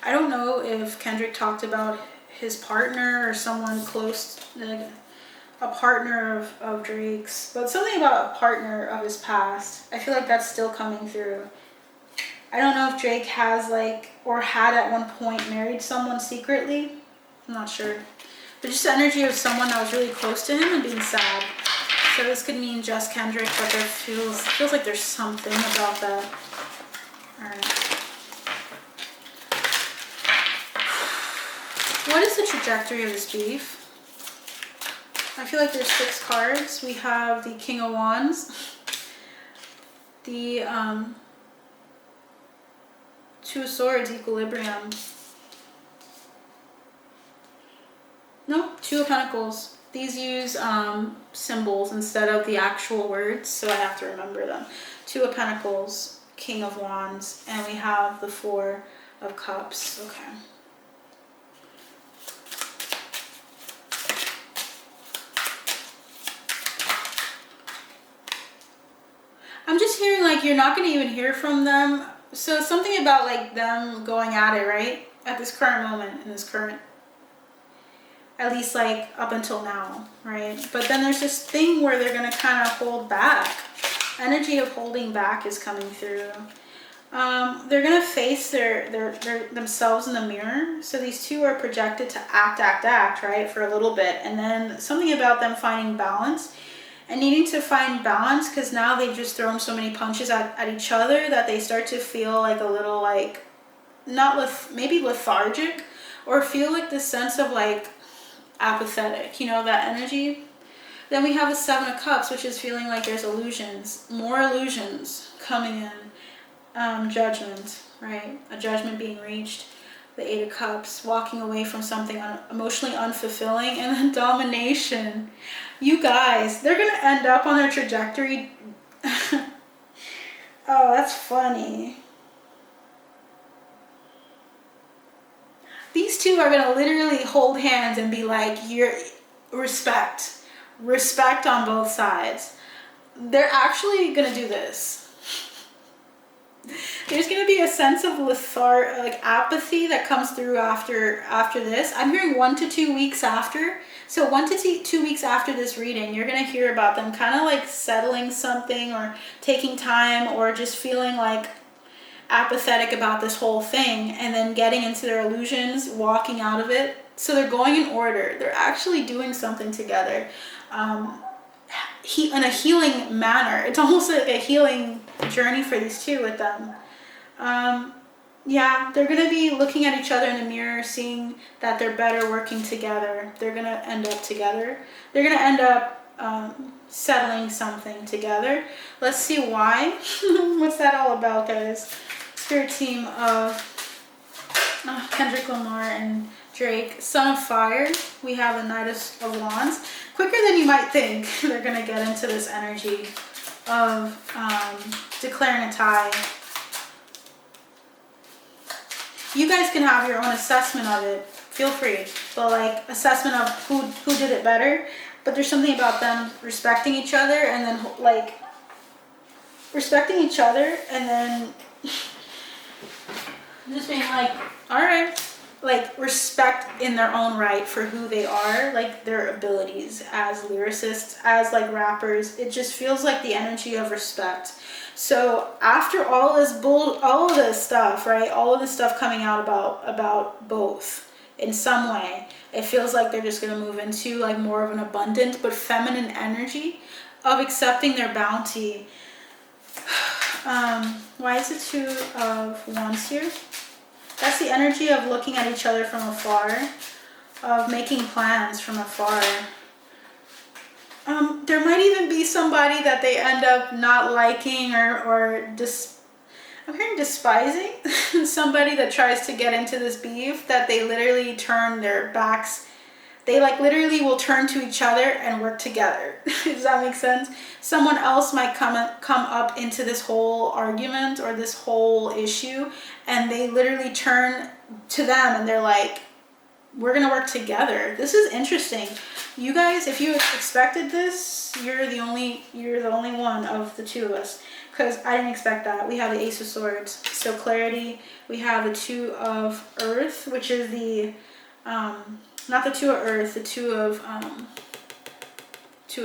S1: I don't know if Kendrick talked about his partner or someone close, like a partner of Drake's, but something about a partner of his past. I feel like that's still coming through. I don't know if Drake has like, or had at one point married someone secretly. I'm not sure. But just the energy of someone that was really close to him and being sad. So this could mean just Kendrick, but there feels like there's something about that. Alright. What is the trajectory of this beef? I feel like there's 6 cards. We have the King of Wands, the 2 of Swords, Equilibrium. No, 2 of Pentacles. These use symbols instead of the actual words, so I have to remember them. 2 of Pentacles, King of Wands, and we have the 4 of Cups. Okay. I'm just hearing like you're not going to even hear from them. So something about like them going at it, right? At this current moment, in this current. at least like up until now, right? But then there's this thing where they're going to kind of hold back. Energy of holding back is coming through. They're going to face themselves in the mirror. So these two are projected to act, right, for a little bit. And then something about them finding balance and needing to find balance, because now they've just thrown so many punches at each other that they start to feel like a little like, maybe lethargic, or feel like this sense of like apathetic, you know, that energy. Then we have the Seven of Cups, which is feeling like there's illusions, more illusions coming in. Judgment, right? A judgment being reached. The Eight of Cups, walking away from something emotionally unfulfilling. And then domination. You guys, they're going to end up on their trajectory. Oh, that's funny. These two are going to literally hold hands and be like, you're respect on both sides. They're actually going to do this. There's going to be a sense of like apathy that comes through after this. I'm hearing 1 to 2 weeks after. So 1 to 2 weeks after this reading, you're going to hear about them kind of like settling something, or taking time, or just feeling like apathetic about this whole thing, and then getting into their illusions, walking out of it. So they're going in order. They're actually doing something together. In a healing manner. It's almost like a healing journey for these two with them. Yeah, they're going to be looking at each other in the mirror, seeing that they're better working together. They're going to end up together. They're going to end up settling something together. Let's see why. What's that all about, guys? Spirit team of Kendrick Lamar and Drake. Son of Fire. We have the Knight of Wands. Quicker than you might think, they're going to get into this energy of declaring a tie. You guys can have your own assessment of it. Feel free. But like, assessment of who did it better. But there's something about them respecting each other, and then like respecting each other, and then just being like, all right. Like, respect in their own right for who they are, like their abilities as lyricists, as like rappers. It just feels like the energy of respect. So after all of this stuff, right? All of this stuff coming out about both in some way, it feels like they're just going to move into like more of an abundant but feminine energy of accepting their bounty. Why is it Two of Wands here? That's the energy of looking at each other from afar, of making plans from afar. There might even be somebody that they end up not liking, or I'm hearing despising. Somebody that tries to get into this beef, that they literally turn their backs. They like literally will turn to each other and work together. Does that make sense? Someone else might come up into this whole argument or this whole issue, and they literally turn to them and they're like, we're gonna work together. This is interesting. You guys, if you expected this, you're the only one of the two of us, because I didn't expect that. We have the Ace of Swords, so clarity. We have the Two of Earth, which is the not the Two of Earth, the Two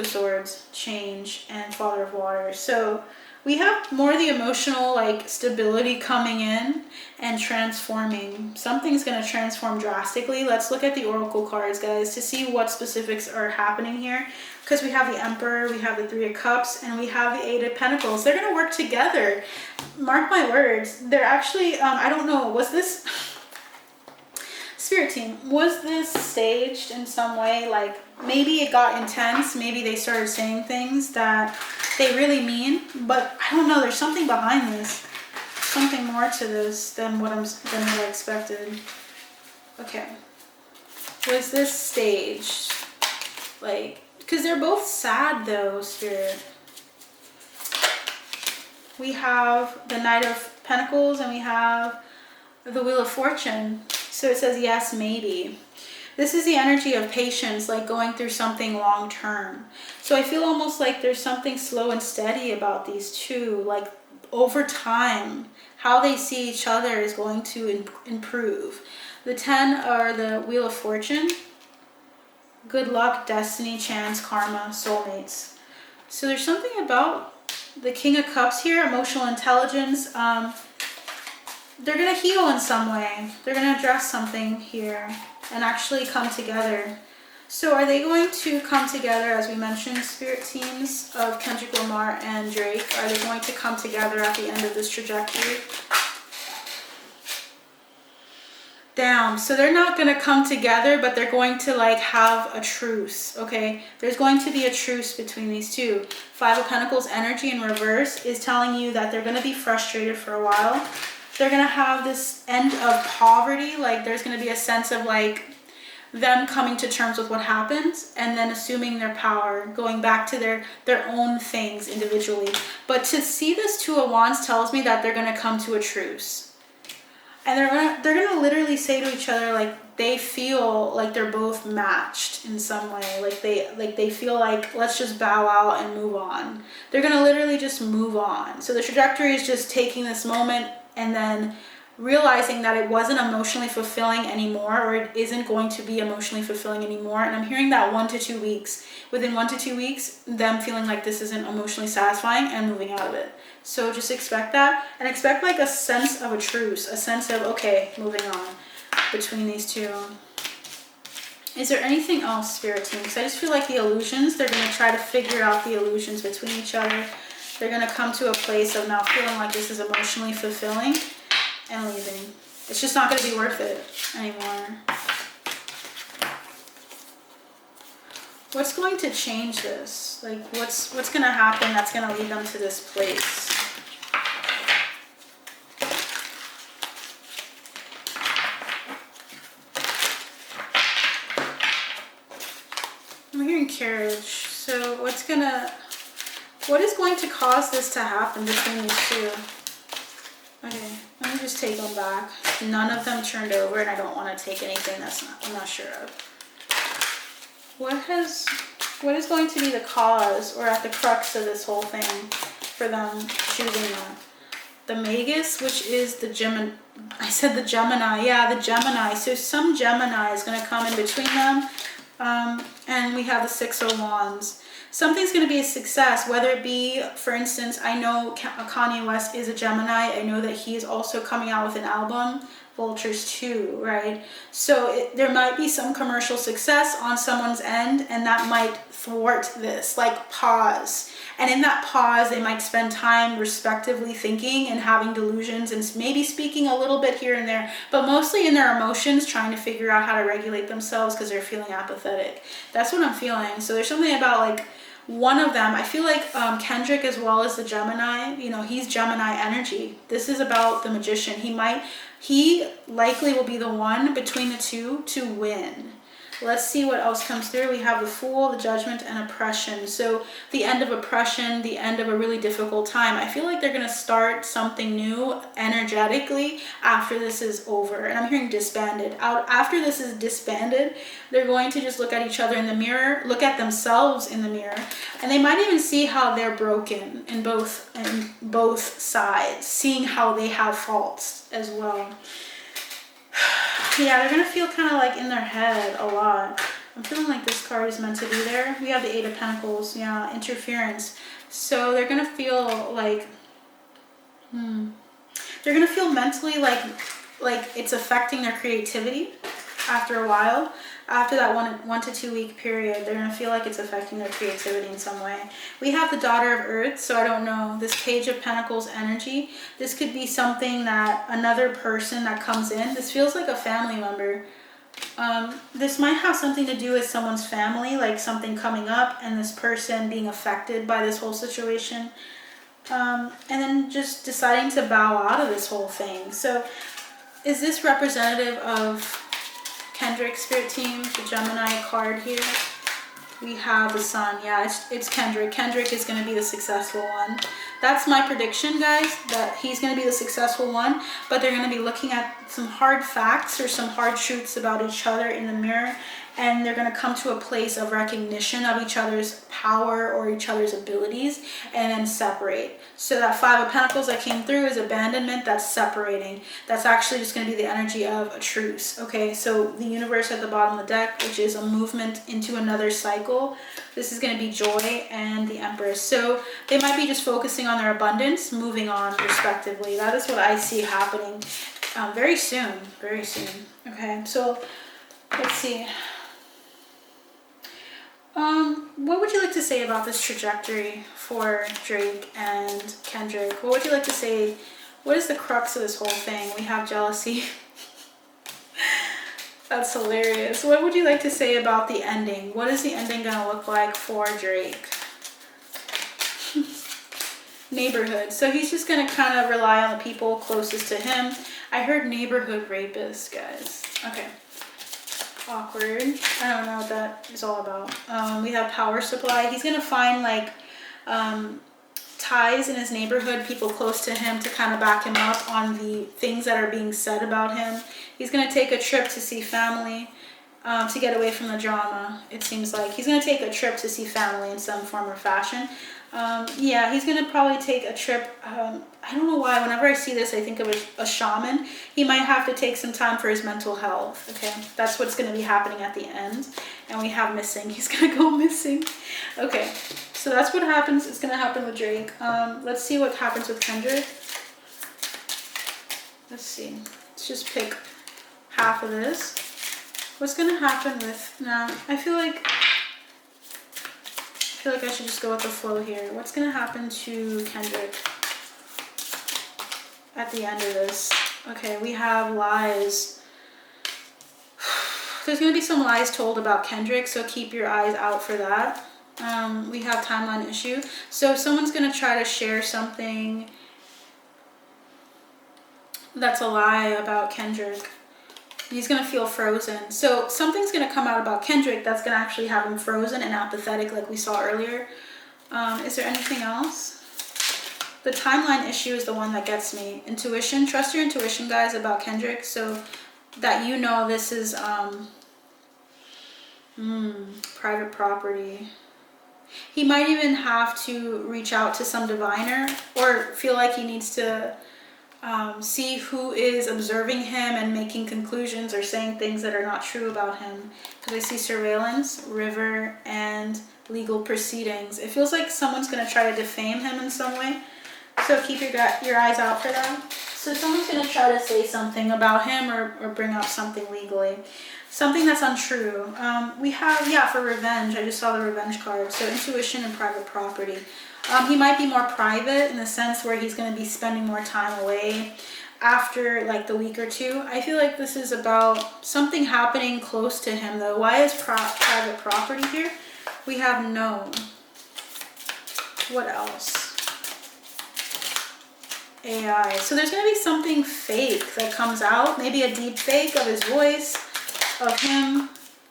S1: of Swords, change, and Father of Water. So we have more of the emotional like stability coming in and transforming. Something's going to transform drastically. Let's look at the oracle cards, guys, to see what specifics are happening here. Because we have the Emperor, we have the Three of Cups, and we have the Eight of Pentacles. They're going to work together. Mark my words. They're actually, I don't know, was this... Spirit team, was this staged in some way? Like, maybe it got intense, maybe they started saying things that they really mean, but I don't know, there's something behind this, something more to this than what I expected. Okay, was this staged? Like, because they're both sad though, Spirit. We have the Knight of Pentacles and we have the Wheel of Fortune. So it says, yes, maybe. This is the energy of patience, like going through something long term. So I feel almost like there's something slow and steady about these two. Like over time, how they see each other is going to improve. The 10 are the Wheel of Fortune. good luck, destiny, chance, karma, soulmates. So there's something about the King of Cups here, emotional intelligence. They're going to heal in some way. They're going to address something here and actually come together. So are they going to come together, as we mentioned, spirit teams of Kendrick Lamar and Drake? Are they going to come together at the end of this trajectory? Damn, so they're not going to come together, but they're going to like have a truce, okay? There's going to be a truce between these two. Five of Pentacles energy in reverse is telling you that they're going to be frustrated for a while. They're going to have this end of poverty, like there's going to be a sense of like them coming to terms with what happened and then assuming their power, going back to their own things individually. But to see this Two of Wands tells me that they're going to come to a truce. And they're gonna literally say to each other, like, they feel like they're both matched in some way. Like they feel like, let's just bow out and move on. They're gonna literally just move on. So the trajectory is just taking this moment and then realizing that it wasn't emotionally fulfilling anymore, or it isn't going to be emotionally fulfilling anymore. And I'm hearing that 1 to 2 weeks. Within 1 to 2 weeks, them feeling like this isn't emotionally satisfying and moving out of it. So just expect that, and expect like a sense of a truce, a sense of, okay, moving on between these two. Is there anything else, Spirit team? Because I just feel like the illusions, they're going to try to figure out the illusions between each other. They're going to come to a place of now feeling like this is emotionally fulfilling and leaving. It's just not going to be worth it anymore. What's going to change this? Like, what's going to happen that's going to lead them to this place? I'm hearing carriage. So what is going to cause this to happen between these two? Okay, let me just take them back. None of them turned over, and I don't want to take anything I'm not sure of. What is going to be the cause or at the crux of this whole thing for them choosing that? The Magus, which is the Gemini. I said the Gemini. Yeah, the Gemini. So some Gemini is going to come in between them. And we have the Six of Wands. Something's going to be a success, whether it be, for instance, I know Kanye West is a Gemini. I know that he's also coming out with an album, Vultures 2, right? So there might be some commercial success on someone's end, and that might thwart this, like pause. And in that pause, they might spend time respectively thinking and having delusions and maybe speaking a little bit here and there, but mostly in their emotions, trying to figure out how to regulate themselves because they're feeling apathetic. That's what I'm feeling. So there's something about like one of them, I feel like Kendrick as well as the Gemini, you know, he's Gemini energy. This is about the Magician. He likely will be the one between the two to win. Let's see what else comes through. We have the Fool, the Judgment, and Oppression. So the end of oppression, the end of a really difficult time. I feel like they're going to start something new energetically after this is over. And I'm hearing disbanded. After this is disbanded, they're going to just look at each other in the mirror, look at themselves in the mirror, and they might even see how they're broken in both sides, seeing how they have faults as well. Yeah, they're going to feel kind of like in their head a lot. I'm feeling like this card is meant to be there. We have the Eight of Pentacles, yeah, interference. So they're going to feel like, they're going to feel mentally like it's affecting their creativity after a while. After that 1 to 2 week period, they're going to feel like it's affecting their creativity in some way. We have the Daughter of Earth, so I don't know, this Page of Pentacles energy. This could be something that another person that comes in, this feels like a family member. This might have something to do with someone's family, like something coming up and this person being affected by this whole situation. And then just deciding to bow out of this whole thing. So is this representative of Kendrick spirit team, the Gemini card here? We have the Sun. Yeah, it's Kendrick. Kendrick is going to be the successful one. That's my prediction, guys, that he's going to be the successful one, but they're going to be looking at some hard facts or some hard truths about each other in the mirror, and they're going to come to a place of recognition of each other's power or each other's abilities, and then separate. So that Five of Pentacles that came through is abandonment. That's separating. That's actually just going to be the energy of a truce. Okay, so the universe at the bottom of the deck, which is a movement into another cycle. This is going to be joy and the Empress. So they might be just focusing on their abundance, moving on respectively. That is what I see happening very soon. Very soon. Okay, so let's see. What would you like to say about this trajectory for Drake and Kendrick? What would you like to say? What is the crux of this whole thing? We have jealousy. That's hilarious. What would you like to say about the ending? What is the ending going to look like for Drake? Neighborhood. So he's just going to kind of rely on the people closest to him. I heard neighborhood rapist, guys. Okay. Awkward. I don't know what that is all about. We have power supply. He's going to find like ties in his neighborhood, people close to him to kind of back him up on the things that are being said about him. He's going to take a trip to see family to get away from the drama. It seems like he's going to take a trip to see family in some form or fashion. Yeah, he's going to probably take a trip. I don't know why. Whenever I see this, I think of a shaman. He might have to take some time for his mental health. Okay, that's what's going to be happening at the end. And we have missing. He's going to go missing. Okay, so that's what happens. It's going to happen with Drake. Let's see what happens with Kendrick. Let's see. Let's just pick half of this. What's going to happen with... Nah, I feel like I should just go with the flow here. What's going to happen to Kendrick at the end of this? Okay, we have lies. There's going to be some lies told about Kendrick, so keep your eyes out for that. We have timeline issue. So someone's going to try to share something that's a lie about Kendrick. He's going to feel frozen. So something's going to come out about Kendrick that's going to actually have him frozen and apathetic like we saw earlier. Is there anything else? The timeline issue is the one that gets me. Intuition. Trust your intuition, guys, about Kendrick so that you know this is private property. He might even have to reach out to some diviner or feel like he needs to see who is observing him and making conclusions or saying things that are not true about him. Because I see surveillance, river, and legal proceedings. It feels like someone's going to try to defame him in some way. So keep your eyes out for that. So someone's going to try to say something about him or bring up something legally. Something that's untrue. We have, yeah, for revenge. I just saw the revenge card. So intuition and private property. He might be more private in the sense where he's going to be spending more time away after like the week or two. I feel like this is about something happening close to him though. Why is private property here? We have known. What else? AI. So there's going to be something fake that comes out. Maybe a deep fake of his voice, of him.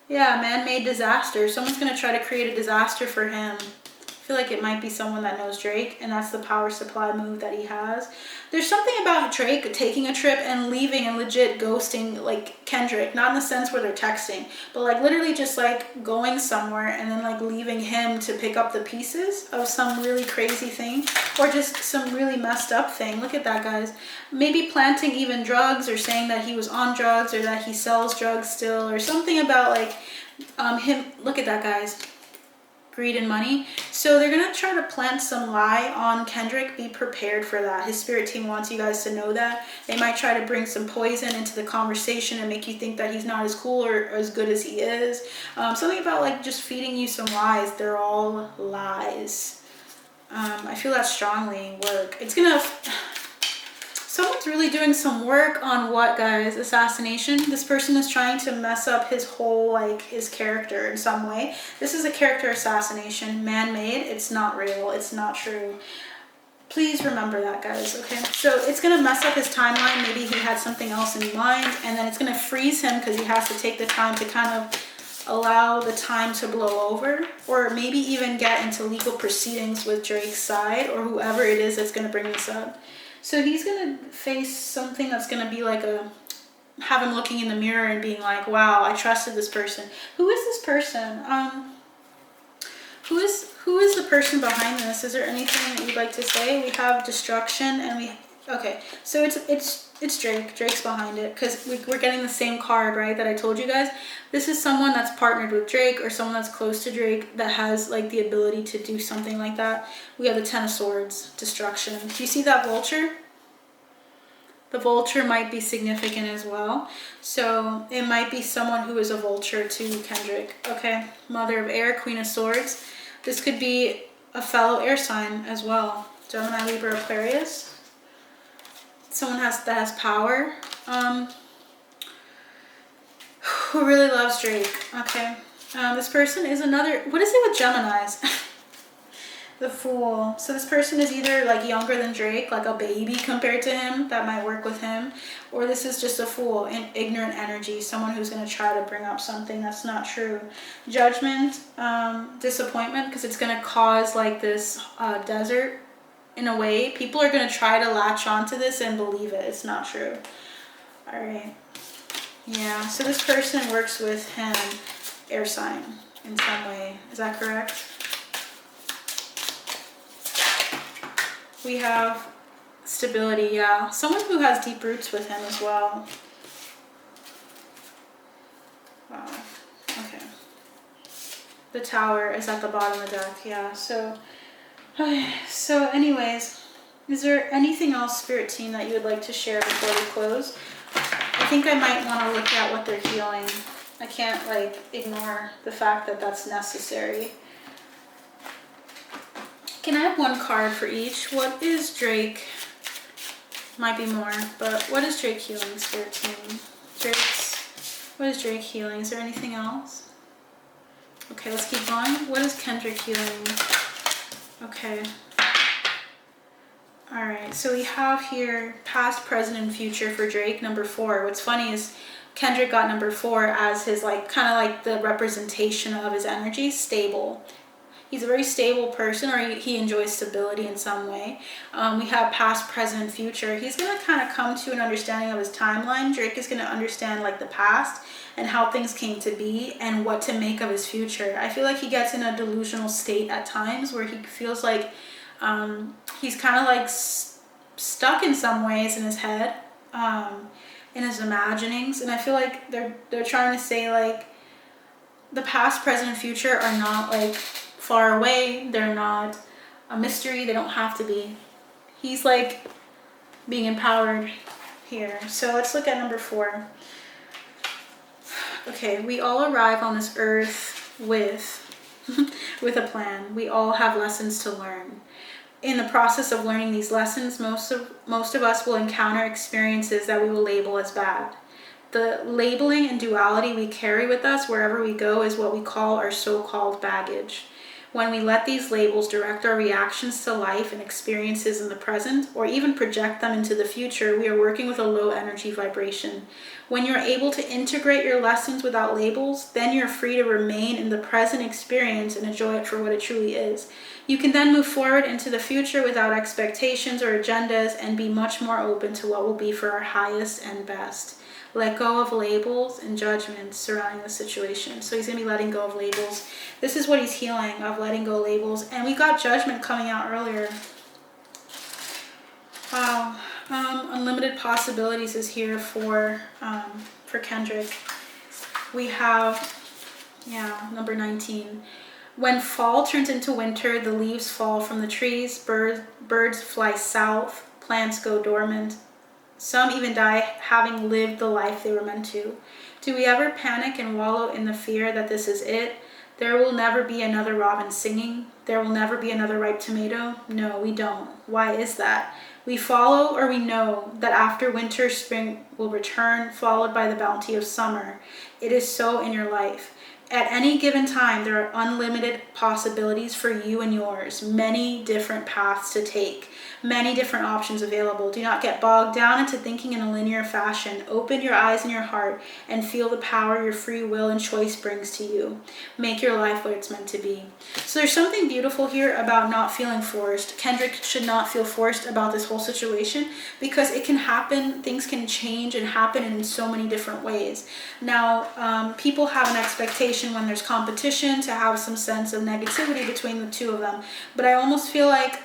S1: Yeah, man-made disaster. Someone's going to try to create a disaster for him. I feel like it might be someone that knows Drake, and that's the power supply move that he has. There's something about Drake taking a trip and leaving and legit ghosting like Kendrick, not in the sense where they're texting, but like literally just like going somewhere and then like leaving him to pick up the pieces of some really crazy thing or just some really messed up thing. Look at that, guys. Maybe planting even drugs or saying that he was on drugs or that he sells drugs still or something about like him. Look at that, guys. Greed and money. So they're going to try to plant some lie on Kendrick. Be prepared for that. His spirit team wants you guys to know that. They might try to bring some poison into the conversation and make you think that he's not as cool or as good as he is. Something about like just feeding you some lies. They're all lies. I feel that strongly work. It's going to... Someone's really doing some work on what, guys? Assassination. This person is trying to mess up his whole, like, his character in some way. This is a character assassination. Man-made. It's not real. It's not true. Please remember that, guys, okay? So it's going to mess up his timeline. Maybe he had something else in mind, and then it's going to freeze him because he has to take the time to kind of allow the time to blow over, or maybe even get into legal proceedings with Drake's side or whoever it is that's going to bring this up. So he's going to face something that's going to be like a have him looking in the mirror and being like, wow, I trusted this person. Who is this person? Who is the person behind this? Is there anything that you'd like to say? We have destruction, and okay, so it's Drake. Drake's behind it, because we're getting the same card, right, that I told you guys. This is someone that's partnered with Drake, or someone that's close to Drake that has like the ability to do something like that. We have the Ten of Swords, destruction. Do you see that vulture? The vulture might be significant as well. So it might be someone who is a vulture to Kendrick. Okay, Mother of Air, Queen of Swords. This could be a fellow air sign as well. Gemini, Libra, Aquarius. Someone that has power. Who really loves Drake. Okay. This person is another... What is it with Geminis? The Fool. So this person is either like younger than Drake, like a baby compared to him, that might work with him, or this is just a fool, an ignorant energy, someone who's going to try to bring up something that's not true. Judgment, disappointment, because it's going to cause like this desert in a way. People are going to try to latch onto this and believe it. It's not true. All right. Yeah, so this person works with him, air sign, in some way. Is that correct? We have stability, yeah. Someone who has deep roots with him as well. Wow, okay. The Tower is at the bottom of the deck, yeah. So, okay. So anyways, is there anything else, Spirit Team, that you would like to share before we close? I think I might want to look at what they're healing. I can't, like, ignore the fact that that's necessary. Can I have one card for each? What is Drake? Might be more, but what is Drake healing, Spirit Team? What is Drake healing? Is there anything else? Okay, let's keep going. What is Kendrick healing? Okay. Alright, so we have here past, present, and future for Drake, number 4. What's funny is Kendrick got number 4 as his, like, kind of like the representation of his energy, stable. He's a very stable person, or he enjoys stability in some way. We have past, present, future. He's going to kind of come to an understanding of his timeline. Drake is going to understand like the past and how things came to be and what to make of his future. I feel like he gets in a delusional state at times where he feels like he's kind of like stuck in some ways in his head, in his imaginings. And I feel like they're trying to say like the past, present, and future are not like far away. They're not a mystery. They don't have to be. He's like being empowered here. So let's look at number 4. Okay, we all arrive on this earth with with a plan. We all have lessons to learn. In the process of learning these lessons, most of us will encounter experiences that we will label as bad. The labeling and duality we carry with us wherever we go is what we call our so-called baggage. When we let these labels direct our reactions to life and experiences in the present, or even project them into the future, we are working with a low energy vibration. When you're able to integrate your lessons without labels, then you're free to remain in the present experience and enjoy it for what it truly is. You can then move forward into the future without expectations or agendas and be much more open to what will be for our highest and best. Let go of labels and judgments surrounding the situation. So he's going to be letting go of labels. This is what he's healing, of letting go of labels. And we got judgment coming out earlier. Wow. Unlimited possibilities is here for Kendrick. We have, number 19. When fall turns into winter, the leaves fall from the trees, birds fly south, plants go dormant. Some even die having lived the life they were meant to. Do we ever panic and wallow in the fear that this is it? There will never be another robin singing. There will never be another ripe tomato. No, we don't. Why is that? We follow, or we know that after winter, spring will return, followed by the bounty of summer. It is so in your life. at any given time, there are unlimited possibilities for you and yours, many different paths to take, many different options available. Do not get bogged down into thinking in a linear fashion. Open your eyes and your heart and feel the power your free will and choice brings to you. Make your life what it's meant to be. So there's something beautiful here about not feeling forced. Kendrick should not feel forced about this whole situation, because it can happen, things can change and happen in so many different ways. Now, people have an expectation when there's competition to have some sense of negativity between the two of them, but I almost feel like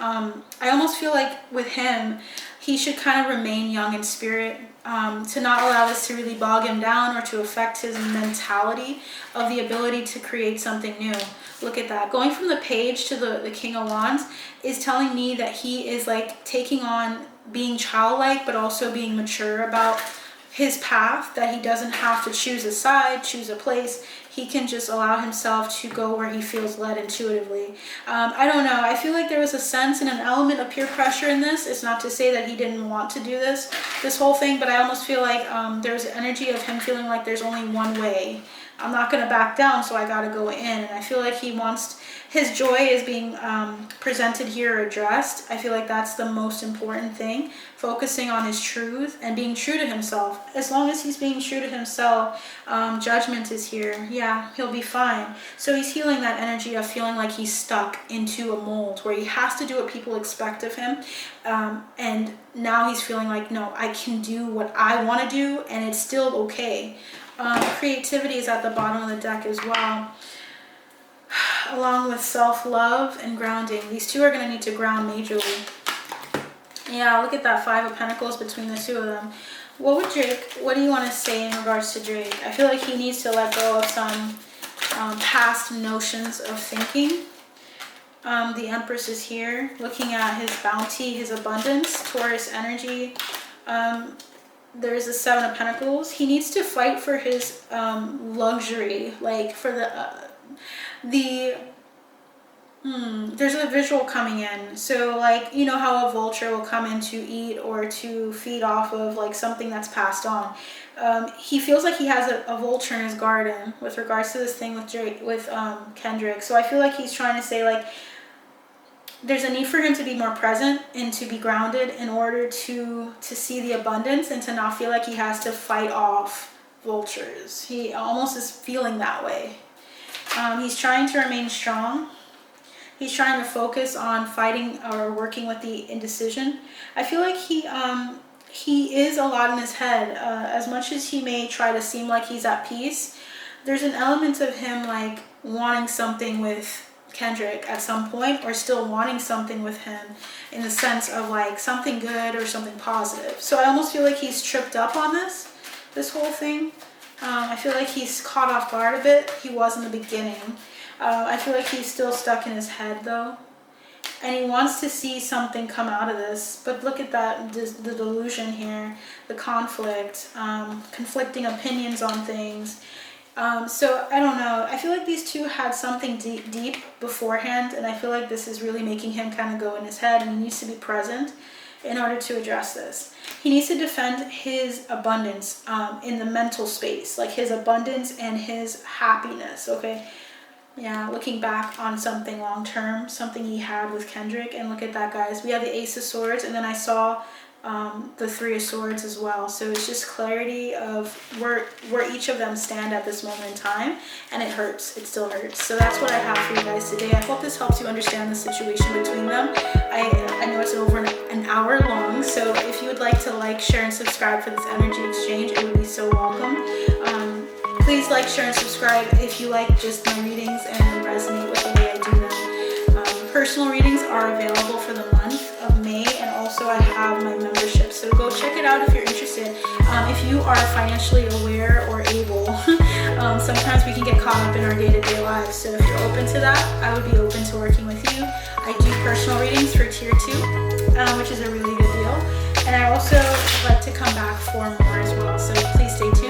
S1: with him, he should kind of remain young in spirit, to not allow this to really bog him down or to affect his mentality of the ability to create something new. Look at that. Going from the page to the King of Wands is telling me that he is like taking on being childlike, but also being mature about his path, that he doesn't have to choose a side, choose a place. He can just allow himself to go where he feels led intuitively. I don't know. I feel like there was a sense and an element of peer pressure in this. It's not to say that he didn't want to do this whole thing, but I almost feel like there's energy of him feeling like there's only one way. I'm not going to back down, so I got to go in. And I feel like he wants, his joy is being presented here, addressed. I feel like that's the most important thing, focusing on his truth and being true to himself. As long as he's being true to himself, judgment is here. Yeah, he'll be fine. So he's healing that energy of feeling like he's stuck into a mold where he has to do what people expect of him. And now he's feeling like, no, I can do what I want to do, and it's still okay. Creativity is at the bottom of the deck as well, along with self-love and grounding. These two are going to need to ground majorly. Yeah, look at that Five of Pentacles between the two of them. What do you want to say in regards to Drake? I feel like he needs to let go of some past notions of thinking. The Empress is here, looking at his bounty, his abundance, Taurus energy. There's the Seven of Pentacles. He needs to fight for his luxury, like for there's a visual coming in. So like, you know how a vulture will come in to eat or to feed off of like something that's passed on. He feels like he has a vulture in his garden with regards to this thing with Kendrick. So I feel like he's trying to say like, there's a need for him to be more present and to be grounded in order to see the abundance and to not feel like he has to fight off vultures. He almost is feeling that way. He's trying to remain strong. He's trying to focus on fighting or working with the indecision. I feel like he is a lot in his head. As much as he may try to seem like he's at peace, there's an element of him like wanting something with Kendrick at some point, or still wanting something with him in the sense of like something good or something positive. So I almost feel like he's tripped up on this whole thing. I feel like he's caught off guard a bit. He was in the beginning. I feel like he's still stuck in his head though, and he wants to see something come out of this. But look at that, the delusion here, the conflict, conflicting opinions on things. So I don't know. I feel like these two had something deep beforehand, and I feel like this is really making him kind of go in his head, and he needs to be present in order to address this. He needs to defend his abundance in the mental space, like his abundance and his happiness, okay? Yeah, looking back on something long term, something he had with Kendrick. And look at that, guys. We have the Ace of Swords, and then I saw the Three of Swords as well. So it's just clarity of where each of them stand at this moment in time, and it hurts. It still hurts. So that's what I have for you guys today. I hope this helps you understand the situation between them. I know it's over an hour long, so if you would like to like, share, and subscribe for this energy exchange, it would be so welcome. Please like, share, and subscribe if you like just my readings and resonate with the way I do them. Personal readings are available for the month of May, and also I have my membership, so go check it out if you're interested. If you are financially aware or able, sometimes we can get caught up in our day-to-day lives, so if you're open to that, I would be open to working with you. I do personal readings for tier 2, which is a really good deal, and I also like to come back for more as well, so please stay tuned.